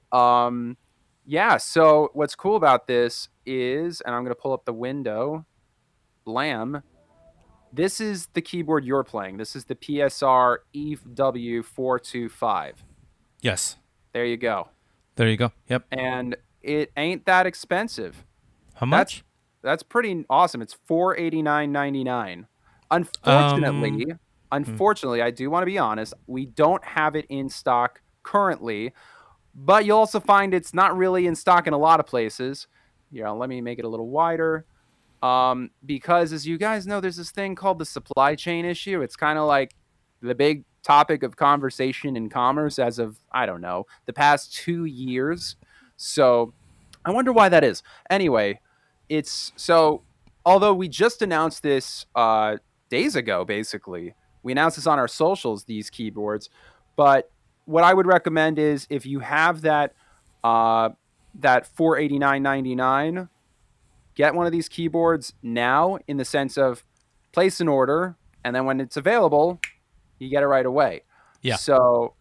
yeah, so what's cool about this is, and I'm going to pull up the window, blam, this is the keyboard you're playing. This is the PSR-EW425.
Yes.
There you go.
There you go. Yep.
And it ain't that expensive.
How much?
That's pretty awesome. It's $489.99. Unfortunately, I do want to be honest, we don't have it in stock currently, but you'll also find it's not really in stock in a lot of places. Yeah, let me make it a little wider. Because as you guys know, there's this thing called the supply chain issue. It's kind of like the big topic of conversation in commerce as of, I don't know, the past 2 years. So I wonder why that is. Anyway, although we just announced this days ago, basically, we announced this on our socials, these keyboards. But what I would recommend is, if you have that $489.99, get one of these keyboards now, in the sense of place an order, and then when it's available, you get it right away.
Yeah.
So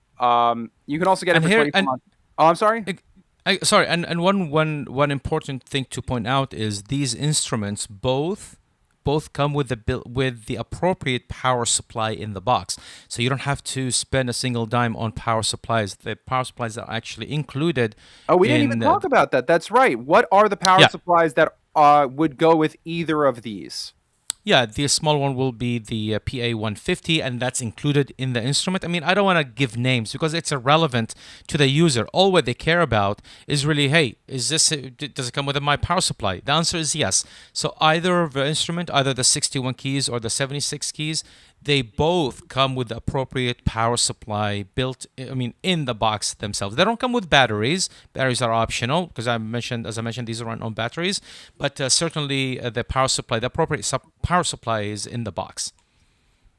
you can also get it for 24 months. Oh, I'm sorry?
Sorry, and one important thing to point out is these instruments both come with the appropriate power supply in the box. So you don't have to spend a single dime on power supplies. The power supplies are actually included.
Oh, we didn't even talk about that. That's right. What are the power supplies that would go with either of these?
Yeah, the small one will be the PA-150, and that's included in the instrument. I mean, I don't want to give names because it's irrelevant to the user. All what they care about is really, hey, does it come with my power supply? The answer is yes. So either the instrument, either the 61 keys or the 76 keys, they both come with the appropriate power supply built, in the box themselves. They don't come with batteries. Batteries are optional because as I mentioned, these are run on batteries. But certainly the power supply, the appropriate power supply is in the box.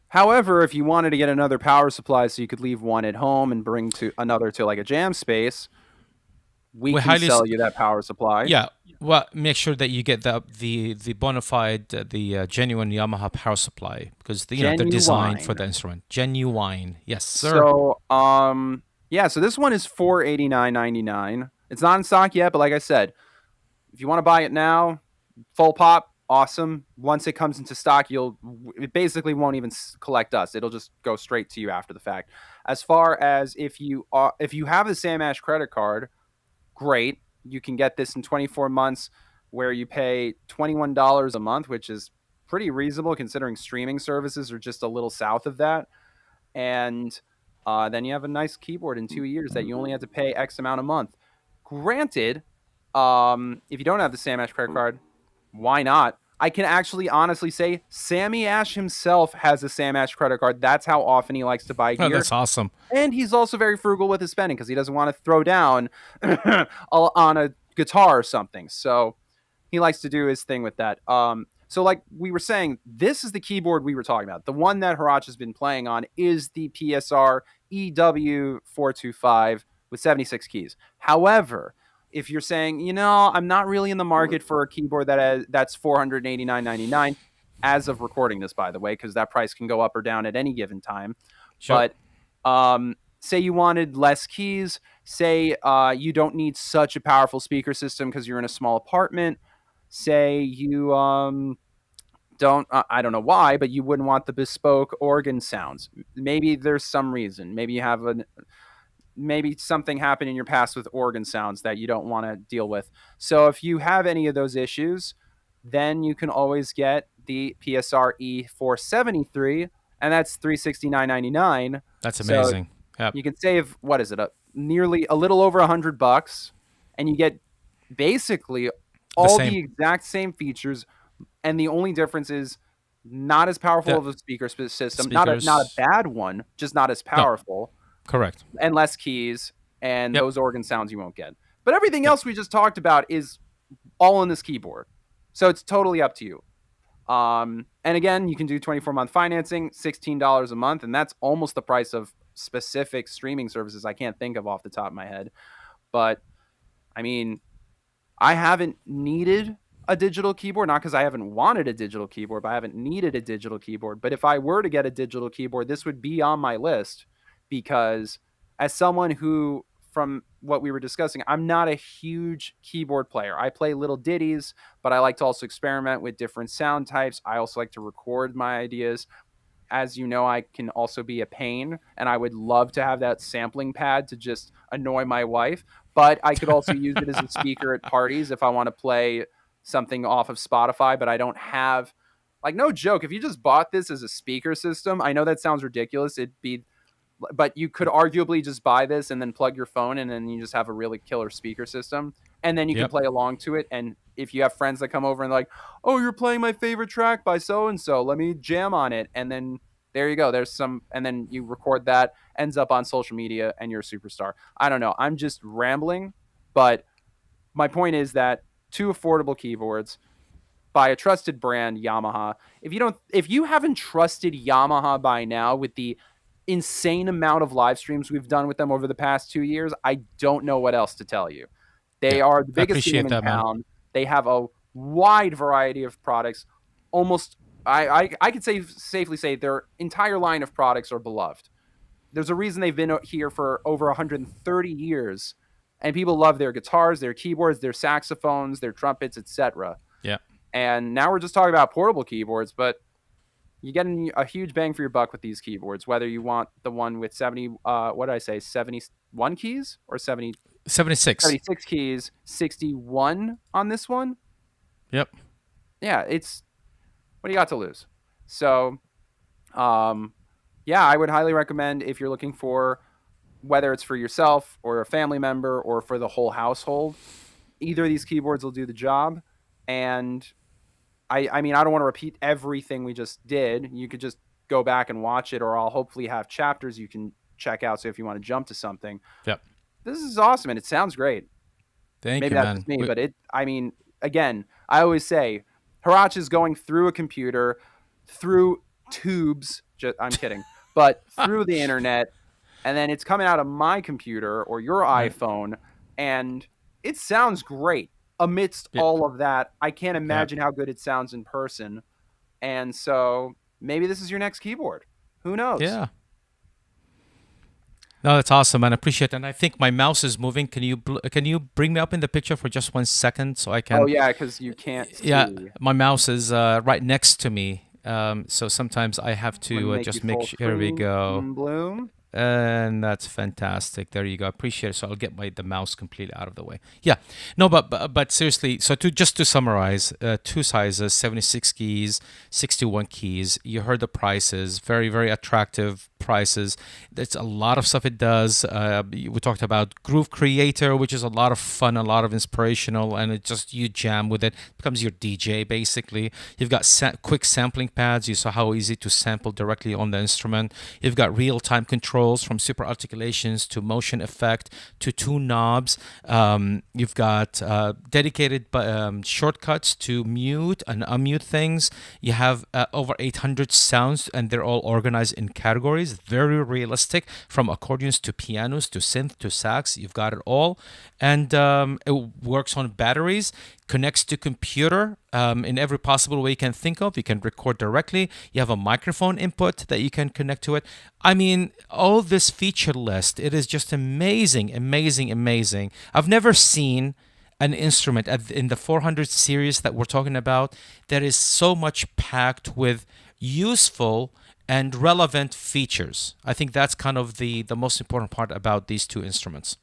However, if you wanted to get another power supply so you could leave one at home and bring another to like a jam space, we can sell you that power supply.
Yeah. Well, make sure that you get the bona fide, the genuine Yamaha power supply, because they're designed for the instrument. Genuine, yes, sir.
So, so this one is $489.99. It's not in stock yet, but like I said, if you want to buy it now, full pop, awesome. Once it comes into stock, it basically won't even collect us. It'll just go straight to you after the fact. As far as if you have the Sam Ash credit card, great. You can get this in 24 months where you pay $21 a month, which is pretty reasonable considering streaming services are just a little south of that. And then you have a nice keyboard in 2 years that you only have to pay X amount a month. Granted, if you don't have the Sam Ash credit card, why not? I can actually honestly say Sammy Ash himself has a Sam Ash credit card. That's how often he likes to buy gear.
Oh, that's awesome.
And he's also very frugal with his spending because he doesn't want to throw down on a guitar or something. So he likes to do his thing with that. So like we were saying, this is the keyboard we were talking about. The one that Haraj has been playing on is the PSR-EW425 with 76 keys. However, if you're saying, I'm not really in the market for a keyboard that's $489.99 as of recording this, by the way, because that price can go up or down at any given time. Sure. But say you wanted less keys, say you don't need such a powerful speaker system because you're in a small apartment, say you I don't know why, but you wouldn't want the bespoke organ sounds. Maybe there's some reason. Maybe you have maybe something happened in your past with organ sounds that you don't want to deal with. So if you have any of those issues, then you can always get the PSR-E473, and that's $369.99.
That's amazing.
So you can save, what is it, nearly a little over $100, and you get basically all the exact same features, and the only difference is not as powerful of a speaker system, not a bad one, just not as powerful.
No. Correct.
And less keys, and those organ sounds you won't get. But everything else we just talked about is all in this keyboard. So it's totally up to you. And again, you can do 24-month financing, $16 a month, and that's almost the price of specific streaming services I can't think of off the top of my head. But, I mean, I haven't needed a digital keyboard, not because I haven't wanted a digital keyboard, but I haven't needed a digital keyboard. But if I were to get a digital keyboard, this would be on my list, because as someone who, from what we were discussing, I'm not a huge keyboard player. I play little ditties, but I like to also experiment with different sound types. I also like to record my ideas. As you know, I can also be a pain, and I would love to have that sampling pad to just annoy my wife, but I could also use it as a speaker at parties if I want to play something off of Spotify, but I don't have, like, no joke, if you just bought this as a speaker system, I know that sounds ridiculous, but you could arguably just buy this and then plug your phone, and then you just have a really killer speaker system, and then you can play along to it. And if you have friends that come over and like, oh, you're playing my favorite track by so-and-so, let me jam on it. And then there you go. And then you record that, ends up on social media, and you're a superstar. I don't know. I'm just rambling, but my point is that 2 affordable keyboards by a trusted brand, Yamaha. If you haven't trusted Yamaha by now with the insane amount of live streams we've done with them over the past 2 years, I don't know what else to tell you. They are the biggest team in town. Man. They have a wide variety of products. Almost, I could safely say their entire line of products are beloved. There's a reason they've been here for over 130 years, and people love their guitars, their keyboards, their saxophones, their trumpets, etc.
Yeah.
And now we're just talking about portable keyboards, but you're getting a huge bang for your buck with these keyboards, whether you want the one with 71 keys or 76 keys, 61 on this one.
Yep.
Yeah, what do you got to lose? So, I would highly recommend, if you're looking for, whether it's for yourself or a family member or for the whole household, either of these keyboards will do the job. And I mean, I don't want to repeat everything we just did. You could just go back and watch it, or I'll hopefully have chapters you can check out. So if you want to jump to something, this is awesome, and it sounds great.
Maybe
that's
man.
Just me, but again, I always say, Heratch is going through a computer, through tubes. I'm kidding, but through the internet, and then it's coming out of my computer or your iPhone, and it sounds great. Amidst all of that, I can't imagine how good it sounds in person. And so maybe this is your next keyboard. Who knows?
Yeah. No, that's awesome, man. I appreciate it. And I think my mouse is moving. Can you bring me up in the picture for just 1 second so I can?
Oh, yeah, because you can't see.
Yeah, my mouse is right next to me. So sometimes I have to just make sure. Here we go.
Bloom.
And that's fantastic. There you go. I appreciate it. So I'll get the mouse completely out of the way. Yeah. No, but seriously, so just to summarize, 2 sizes, 76 keys, 61 keys. You heard the prices. Very, very attractive prices. There's a lot of stuff it does. We talked about Groove Creator, which is a lot of fun, a lot of inspirational, and it just, you jam with it. It becomes your DJ, basically. You've got quick sampling pads. You saw how easy to sample directly on the instrument. You've got real-time control from super articulations to motion effect to 2 knobs. You've got dedicated shortcuts to mute and unmute things. You have over 800 sounds, and they're all organized in categories. Very realistic, from accordions to pianos to synth to sax. You've got it all. And it works on batteries, connects to computer in every possible way you can think of. You can record directly. You have a microphone input that you can connect to it. I mean, all this feature list, it is just amazing, amazing, amazing. I've never seen an instrument in the 400 series that we're talking about, there is so much packed with useful and relevant features. I think that's kind of the most important part about these two instruments.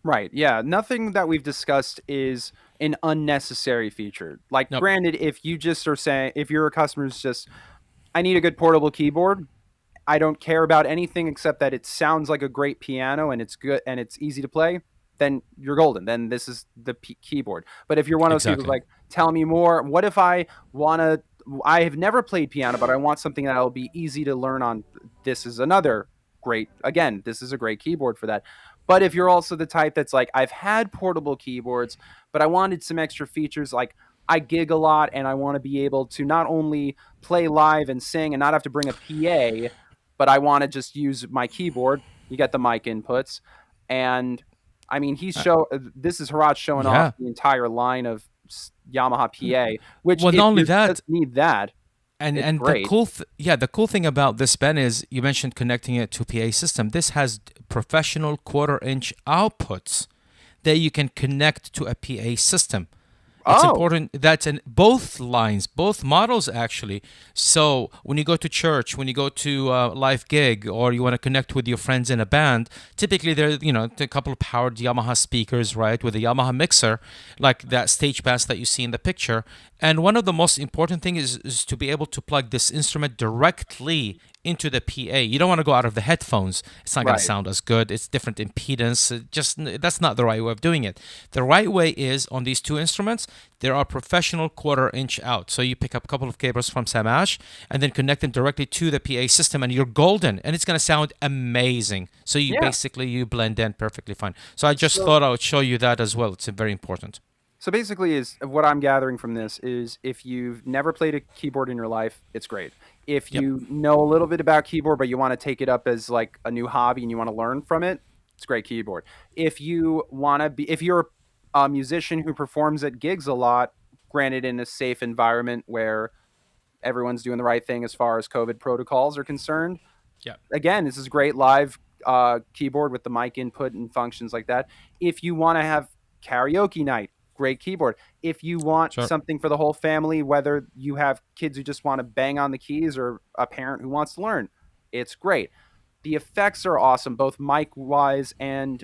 Right. Yeah. Nothing that we've discussed is an unnecessary feature. Like,
Nope.
granted, if you just are saying, if you're a customer who's just, I need a good portable keyboard, I don't care about anything except that it sounds like a great piano and it's good and it's easy to play, then you're golden. Then this is the keyboard. But if you're one of those people
Exactly.
like, tell me more, what if I want to, I have never played piano, but I want something that will be easy to learn on. This is another great, again, this is a great keyboard for that. But if you're also the type that's like, I've had portable keyboards, but I wanted some extra features, like I gig a lot and I want to be able to not only play live and sing and not have to bring a PA, but I want to just use my keyboard. You get the mic inputs. And I mean, this is Haraj showing off the entire line of Yamaha PA, which
well,
if
not only
you
that,
just need that,
and
it's
and
great.
the cool thing about this, Ben, is you mentioned connecting it to PA system. This has professional quarter-inch outputs that you can connect to a PA system. It's important that's in both lines, both models actually. So when you go to church, when you go to a live gig, or you want to connect with your friends in a band, typically there, a couple of powered Yamaha speakers, right, with a Yamaha mixer, like that stage pass that you see in the picture. And one of the most important things is to be able to plug this instrument directly into the PA. You don't want to go out of the headphones. It's not going to sound as good. It's different impedance. That's not the right way of doing it. The right way is on these two instruments, there are professional quarter-inch out. So you pick up a couple of cables from Samash and then connect them directly to the PA system, and you're golden, and it's going to sound amazing. So you blend in perfectly fine. So I just thought I would show you that as well. It's very important.
So basically, is what I'm gathering from this is if you've never played a keyboard in your life, it's great. If you know a little bit about keyboard, but you want to take it up as like a new hobby and you want to learn from it, it's a great keyboard. If you're a musician who performs at gigs a lot, granted in a safe environment where everyone's doing the right thing as far as COVID protocols are concerned, again, this is a great live keyboard with the mic input and functions like that. If you want to have karaoke night, great keyboard. If you want something for the whole family, whether you have kids who just want to bang on the keys or a parent who wants to learn, it's great. The effects are awesome, both mic-wise and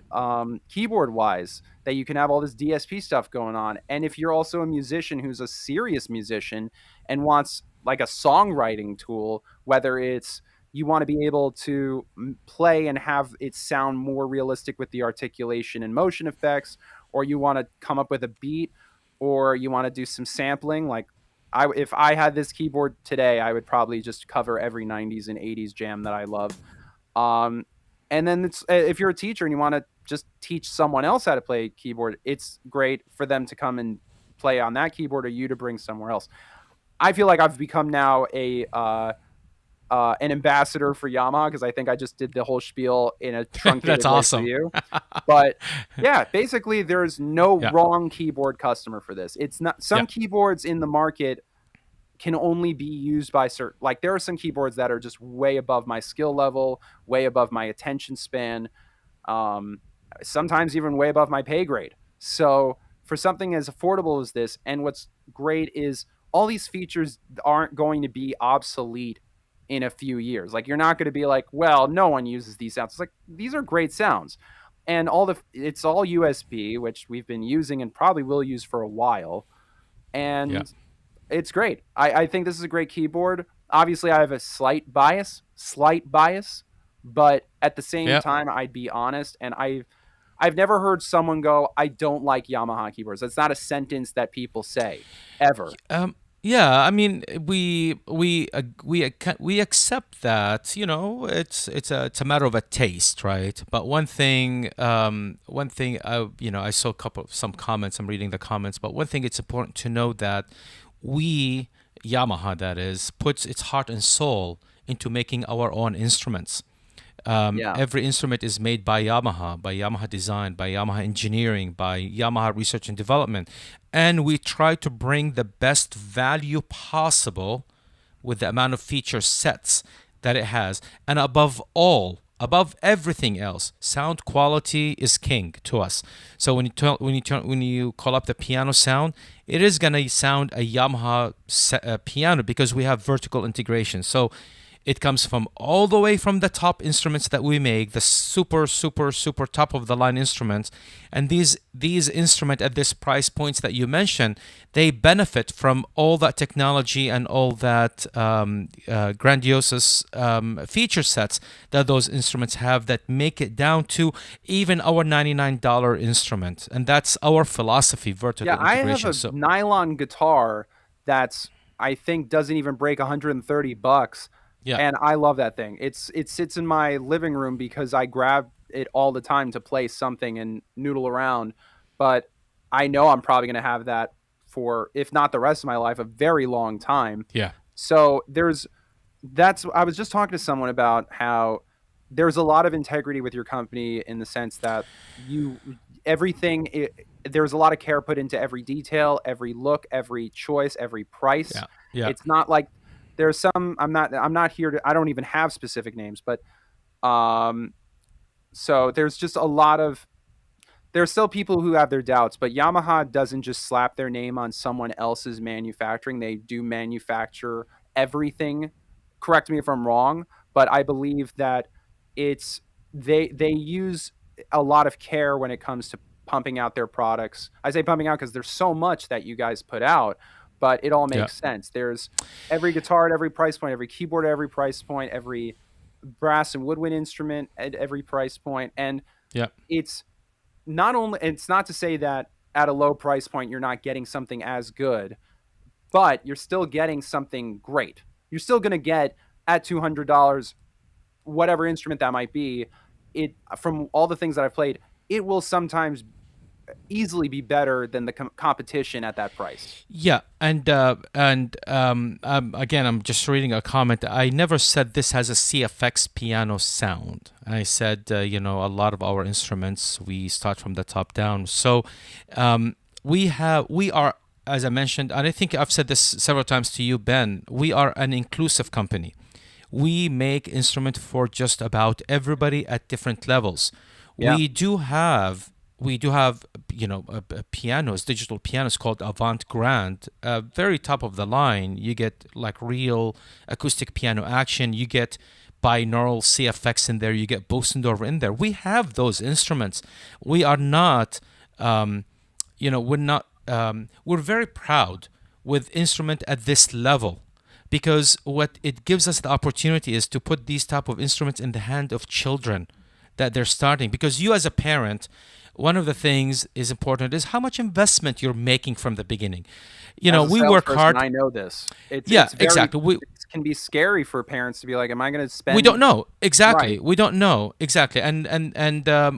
keyboard-wise, that you can have all this DSP stuff going on. And if you're also a musician who's a serious musician and wants like a songwriting tool, whether it's you want to be able to play and have it sound more realistic with the articulation and motion effects, or you want to come up with a beat, or you want to do some sampling. Like if I had this keyboard today, I would probably just cover every 90s and 80s jam that I love. And then if you're a teacher and you want to just teach someone else how to play keyboard, it's great for them to come and play on that keyboard or you to bring somewhere else. I feel like I've become now an ambassador for Yamaha because I think I just did the whole spiel in a truncated
That's awesome.
way for you. But yeah, basically there's no wrong keyboard customer for this. It's not some keyboards in the market can only be used by certain, like there are some keyboards that are just way above my skill level, way above my attention span, sometimes even way above my pay grade. So for something as affordable as this, and what's great is all these features aren't going to be obsolete in a few years. Like you're not going to be like, well, no one uses these sounds. It's like, these are great sounds. And it's all USB, which we've been using and probably will use for a while. And it's great. I think this is a great keyboard. Obviously I have a slight bias, but at the same time, I'd be honest. And I've never heard someone go, I don't like Yamaha keyboards. That's not a sentence that people say ever.
Yeah, I mean, we accept that, it's a matter of a taste, right? But one thing, I saw some comments. I'm reading the comments, but one thing it's important to know that Yamaha, that is, puts its heart and soul into making our own instruments. Every instrument is made by Yamaha design, by Yamaha engineering, by Yamaha research and development. And we try to bring the best value possible with the amount of feature sets that it has. And above all, above everything else. Sound quality is king to us. So when you call up the piano sound, it is gonna sound a Yamaha piano because we have vertical integration. So it comes from all the way from the top instruments that we make, the super top of the line instruments, and these instruments at this price points that you mentioned, they benefit from all that technology and all that grandiose feature sets that those instruments have that make it down to even our $99 instrument, and that's our philosophy, vertical integration.
I have a nylon guitar that's I think doesn't even break $130.
Yeah.
And I love that thing. It sits in my living room because I grab it all the time to play something and noodle around. But I know I'm probably going to have that for, if not the rest of my life, a very long time.
Yeah.
So I was just talking to someone about how there's a lot of integrity with your company in the sense that there's a lot of care put into every detail, every look, every choice, every price.
Yeah. Yeah.
It's not like, there's some, I'm not here to, I don't even have specific names, but so there's just there's still people who have their doubts, but Yamaha doesn't just slap their name on someone else's manufacturing. They do manufacture everything. Correct me if I'm wrong, but I believe that they use a lot of care when it comes to pumping out their products. I say pumping out because there's so much that you guys put out, but it all makes sense. There's every guitar at every price point, every keyboard at every price point, every brass and woodwind instrument at every price point. And it's not to say that at a low price point you're not getting something as good, but you're still getting something great. You're still going to get at $200, whatever instrument that might be. From all the things that I've played, it will sometimes easily be better than the competition at that price.
Yeah, and again, I'm just reading a comment. I never said this has a CFX piano sound. I said, a lot of our instruments, we start from the top down. So we are, as I mentioned, and I think I've said this several times to you, Ben, we are an inclusive company. We make instruments for just about everybody at different levels. Yeah. We do have pianos, digital pianos called Avant Grand, very top of the line. You get like real acoustic piano action. You get binaural CFX in there. You get Bosendorfer in there. We have those instruments. We are not, we're very proud with instrument at this level, because what it gives us the opportunity is to put these type of instruments in the hand of children that they're starting. Because you as a parent, one of the things is important is how much investment you're making from the beginning. We work hard.
I know this.
Exactly.
It can be scary for parents to be like, "Am I going to spend?"
We don't know exactly.
Right.
We don't know exactly. And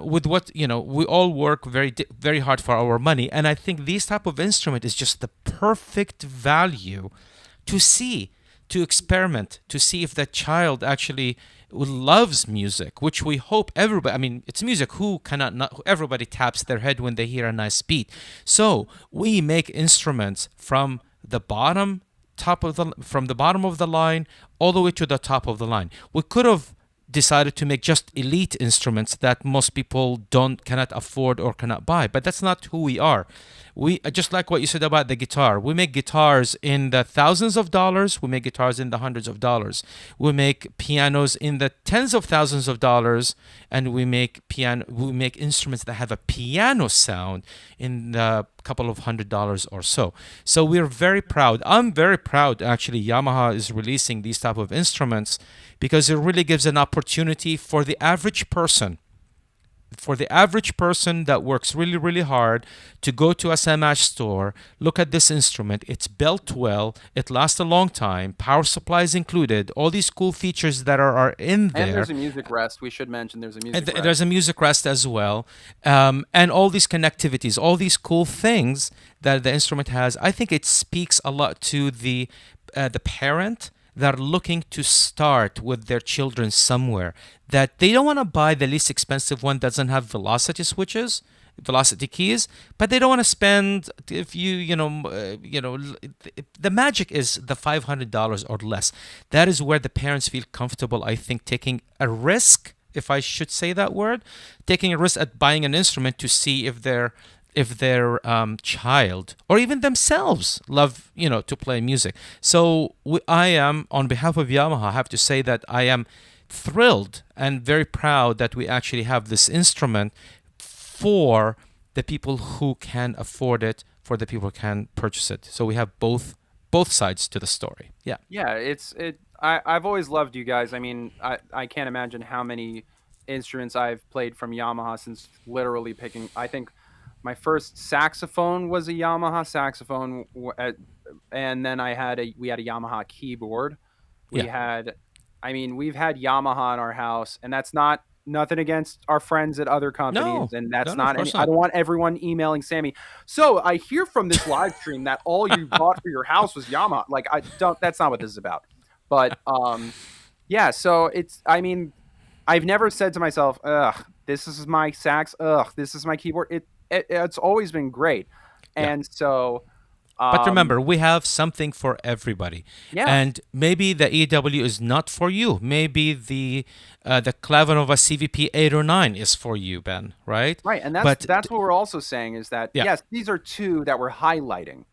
with what we all work very very hard for our money. And I think this type of instrument is just the perfect value to see, to experiment, to see if that child actually loves music, which we hope everybody. I mean, it's music. Who cannot not? Everybody taps their head when they hear a nice beat. So we make instruments from the bottom of the line all the way to the top of the line. We could have decided to make just elite instruments that most people cannot afford or cannot buy, but that's not who we are. We just like what you said about the guitar. We make guitars in the thousands of dollars. We make guitars in the hundreds of dollars. We make pianos in the tens of thousands of dollars, and we make instruments that have a piano sound in the couple of $100s or so. So we're very proud. I'm very proud actually Yamaha is releasing these type of instruments, because it really gives an opportunity for the average person that works really, really hard to go to a Samash store, look at this instrument. It's built well. It lasts a long time. Power supply is included. All these cool features that are in there.
And there's a music rest. We should mention there's a music rest.
There's a music rest as well. And all these connectivities, all these cool things that the instrument has. I think it speaks a lot to the parent that are looking to start with their children somewhere, that they don't want to buy the least expensive one that doesn't have velocity switches, velocity keys, but they don't want to spend, the magic is the $500 or less. That is where the parents feel comfortable, I think, taking a risk, if I should say that word, taking a risk at buying an instrument to see if their child or even themselves love, to play music. So I am, on behalf of Yamaha, I have to say that I am thrilled and very proud that we actually have this instrument for the people who can afford it, for the people who can purchase it. So we have both sides to the story. Yeah.
Yeah, I've always loved you guys. I mean, I can't imagine how many instruments I've played from Yamaha since literally picking. I think my first saxophone was a Yamaha saxophone, and then we had a Yamaha keyboard. We've had Yamaha in our house, and that's nothing against our friends at other companies, and that's not any. I don't want everyone emailing Sammy. So I hear from this live stream that all you bought for your house was Yamaha. Like, that's not what this is about. But yeah. So I've never said to myself, "Ugh, this is my sax. Ugh, this is my keyboard." It's always been great, and so.
But remember, we have something for everybody.
Yeah.
And maybe the EW is not for you. Maybe the Clavinova CVP 809 is for you, Ben, right?
Right, and that's what we're also saying is that, yes, these are two that we're highlighting.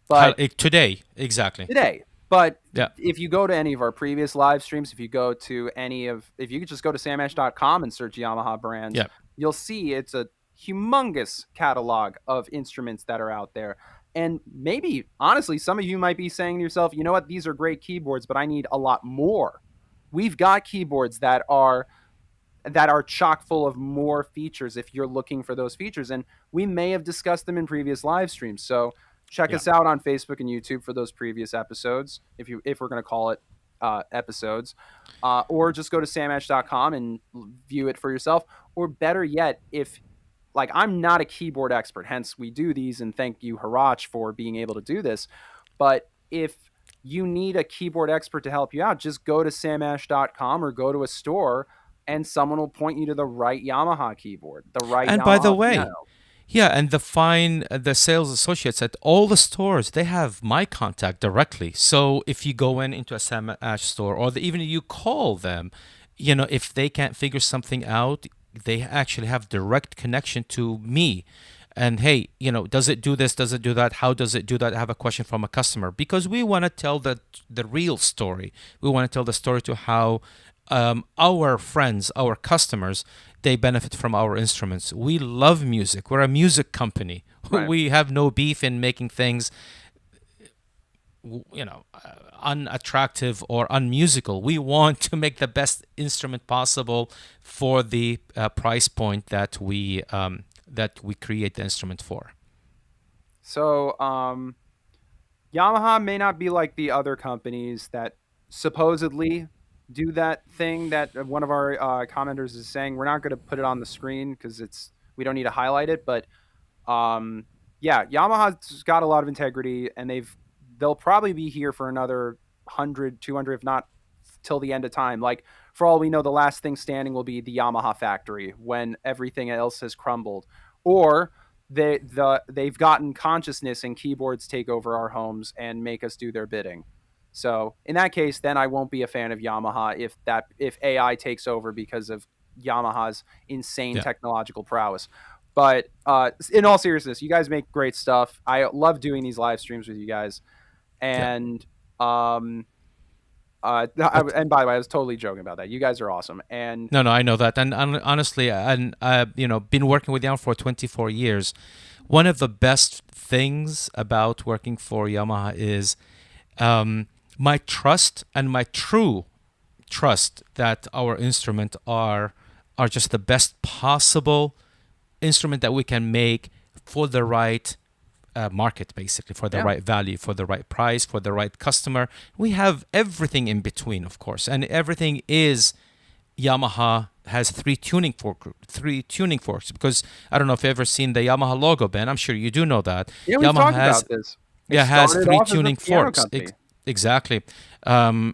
But
today, exactly.
Today. But if you go to any of our previous live streams, if you could just go to samash.com and search Yamaha brands, you'll see it's a humongous catalog of instruments that are out there. And maybe, honestly, some of you might be saying to yourself, you know what, these are great keyboards, but I need a lot more. We've got keyboards that are chock full of more features if you're looking for those features. And we may have discussed them in previous live streams. So check us out on Facebook and YouTube for those previous episodes, if we're going to call it episodes. Or just go to samash.com and view it for yourself. Or better yet, I'm not a keyboard expert, hence we do these, and thank you, Heratch, for being able to do this. But if you need a keyboard expert to help you out, just go to samash.com or go to a store, and someone will point you to the right Yamaha keyboard, the right
And
Yamaha
by the way,
piano.
and the sales associates at all the stores, they have my contact directly. So if you go into a Samash store, or even you call them, if they can't figure something out, they actually have direct connection to me. And hey, does it do this? Does it do that? How does it do that? I have a question from a customer, because we want to tell the real story. We want to tell the story to how our friends, our customers, they benefit from our instruments. We love music. We're a music company. Right. We have no beef in making things unattractive or unmusical. We want to make the best instrument possible for the price point that we create the instrument for.
So Yamaha may not be like the other companies that supposedly do that thing that one of our commenters is saying. We're not going to put it on the screen because we don't need to highlight it, but Yamaha's got a lot of integrity, and they'll probably be here for another 100, 200, if not till the end of time. Like, for all we know, the last thing standing will be the Yamaha factory when everything else has crumbled. Or they've gotten consciousness and keyboards take over our homes and make us do their bidding. So in that case, then I won't be a fan of Yamaha if AI takes over because of Yamaha's insane technological prowess. But in all seriousness, you guys make great stuff. I love doing these live streams with you guys. And and by the way, I was totally joking about that. You guys are awesome. And
no, I know that. And honestly, and been working with Yamaha for 24 years. One of the best things about working for Yamaha is my trust, and my true trust that our instrument are just the best possible instrument that we can make for the right market, basically, for the right value, for the right price, for the right customer. We have everything in between, of course, and everything is Yamaha has three tuning forks, because I don't know if you've ever seen the Yamaha logo, Ben. I'm sure you do know that.
Yeah, we talked about this.
Yeah, has three tuning forks. Exactly. Our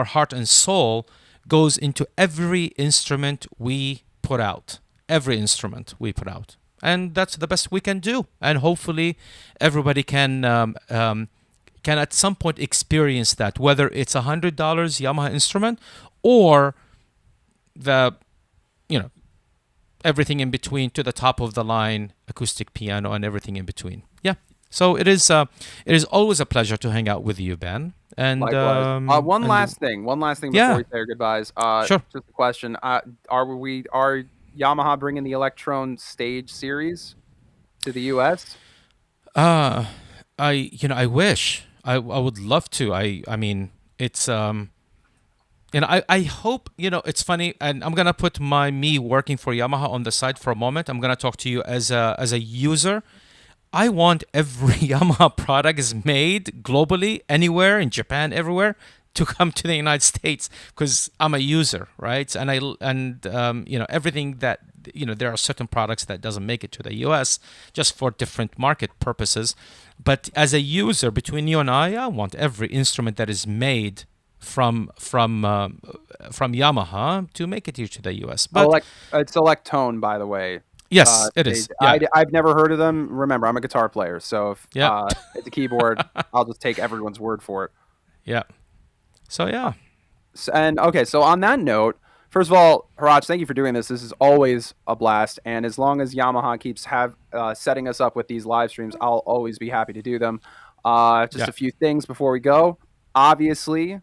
heart and soul goes into every instrument we put out. And that's the best we can do. And hopefully everybody can at some point experience that, whether it's $100 Yamaha instrument or the, you know, everything in between to the top of the line acoustic piano and everything in between. Yeah. So it is always a pleasure to hang out with you, Ben. And
likewise. One last thing before we say our goodbyes.
Sure.
Just a question. Are Yamaha bringing the Electron Stage series to the US?
I wish. I would love to. I mean, it's I hope, it's funny, and I'm gonna put me working for Yamaha on the side for a moment. I'm gonna talk to you as a user. I want every Yamaha product is made globally, anywhere in Japan, everywhere, to come to the United States because I'm a user, right? And everything that there are certain products that doesn't make it to the US just for different market purposes. But as a user, between you and I want every instrument that is made from Yamaha to make it here to the US. But
it's Electone, by the way.
Yes, it is. Yeah.
I've never heard of them. Remember, I'm a guitar player, so if it's a keyboard, I'll just take everyone's word for it.
Yeah. So yeah.
So on that note, first of all, Haraj, thank you for doing this. This is always a blast, and as long as Yamaha keeps setting us up with these live streams, I'll always be happy to do them. A few things before we go. Obviously,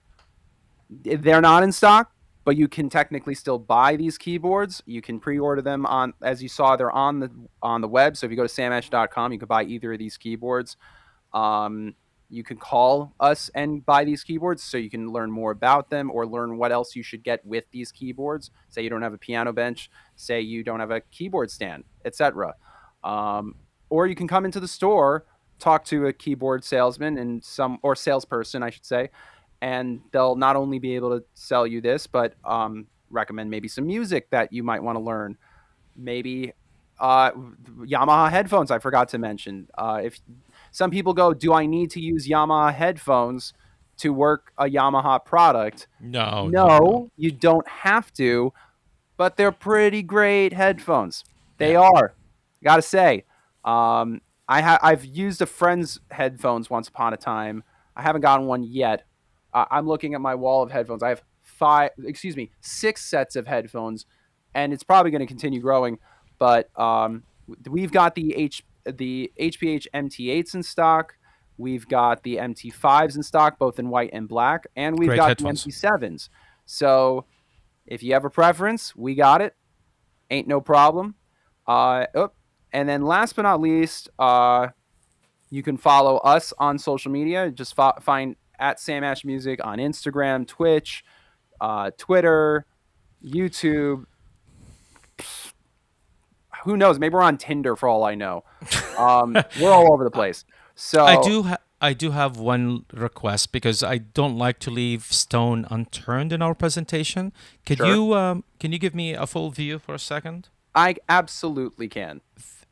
they're not in stock, but you can technically still buy these keyboards. You can pre-order them as you saw, they're on the web. So if you go to samesh.com, you can buy either of these keyboards. You can call us and buy these keyboards so you can learn more about them or learn what else you should get with these keyboards. Say you don't have a piano bench, say you don't have a keyboard stand, etc. Or you can come into the store, talk to a keyboard salesman or salesperson, I should say, and they'll not only be able to sell you this, but recommend maybe some music that you might want to learn. Maybe Yamaha headphones, I forgot to mention. If some people go, do I need to use Yamaha headphones to work a Yamaha product? No, you don't have to, but they're pretty great headphones. They are. Gotta say. I've used a friend's headphones once upon a time. I haven't gotten one yet. I'm looking at my wall of headphones. I have 6 sets of headphones, and it's probably going to continue growing. But we've got the HPH MT8s in stock. We've got the MT5s in stock, both in white and black, and we've got headphones. The MT7s. So if you have a preference, we got it. Ain't no problem. And then last but not least, you can follow us on social media. Just find at Sam Ash Music on Instagram, Twitch, Twitter, YouTube. Who knows? Maybe we're on Tinder for all I know. We're all over the place. So
I do have one request because I don't like to leave stone unturned in our presentation. Can you give me a full view for a second?
I absolutely can.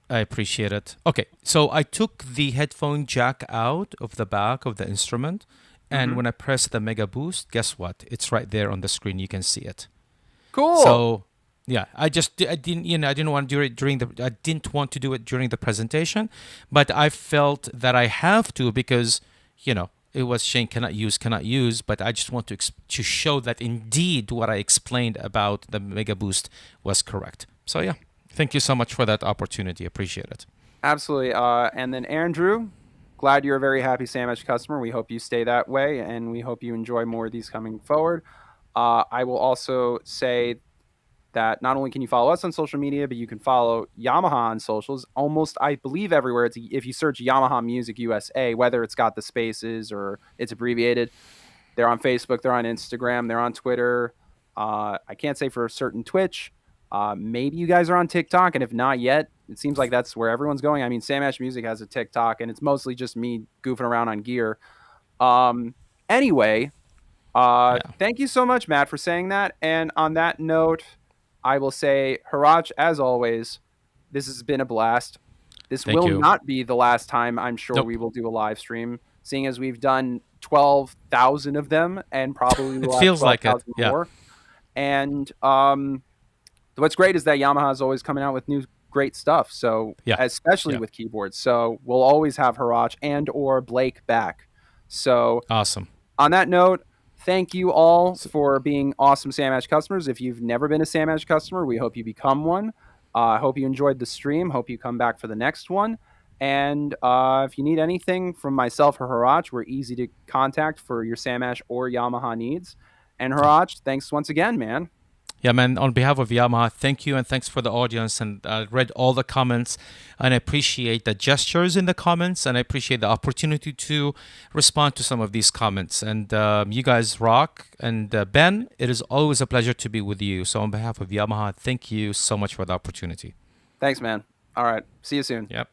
I appreciate it. Okay, so I took the headphone jack out of the back of the instrument, and when I press the Mega Boost, guess what? It's right there on the screen. You can see it.
Cool.
So yeah, I didn't want to do it during the presentation, but I felt that I have to because it was Shane cannot use, but I just want to show that indeed what I explained about the Mega Boost was correct. So yeah. Thank you so much for that opportunity. Appreciate it.
Absolutely. And then Andrew, glad you're a very happy Samesh customer. We hope you stay that way, and we hope you enjoy more of these coming forward. I will also say that not only can you follow us on social media, but you can follow Yamaha on socials almost, I believe, everywhere. If you search Yamaha Music USA, whether it's got the spaces or it's abbreviated, they're on Facebook, they're on Instagram, they're on Twitter. I can't say for certain Twitch. Maybe you guys are on TikTok, and if not yet, it seems like that's where everyone's going. I mean, Sam Ash Music has a TikTok, and it's mostly just me goofing around on gear. Anyway, thank you so much, Matt, for saying that. And on that note, I will say, Heratch, as always, this has been a blast. This will not be the last time I'm sure we will do a live stream, seeing as we've done 12,000 of them, and probably
it feels like it.
More. And what's great is that Yamaha is always coming out with new great stuff. So especially with keyboards. So we'll always have Haraj and or Blake back. So
awesome.
On that note, Thank you all for being awesome Sam-Ash customers. If you've never been a Sam-Ash customer, we hope you become one. I hope you enjoyed the stream. Hope you come back for the next one. And if you need anything from myself or Heratch, we're easy to contact for your Sam-Ash or Yamaha needs. And Heratch, thanks once again, man.
Yeah, man, on behalf of Yamaha, thank you, and thanks for the audience. And I read all the comments, and I appreciate the gestures in the comments, and I appreciate the opportunity to respond to some of these comments. And you guys rock. And Ben, it is always a pleasure to be with you. So on behalf of Yamaha, thank you so much for the opportunity.
Thanks, man. All right. See you soon.
Yep.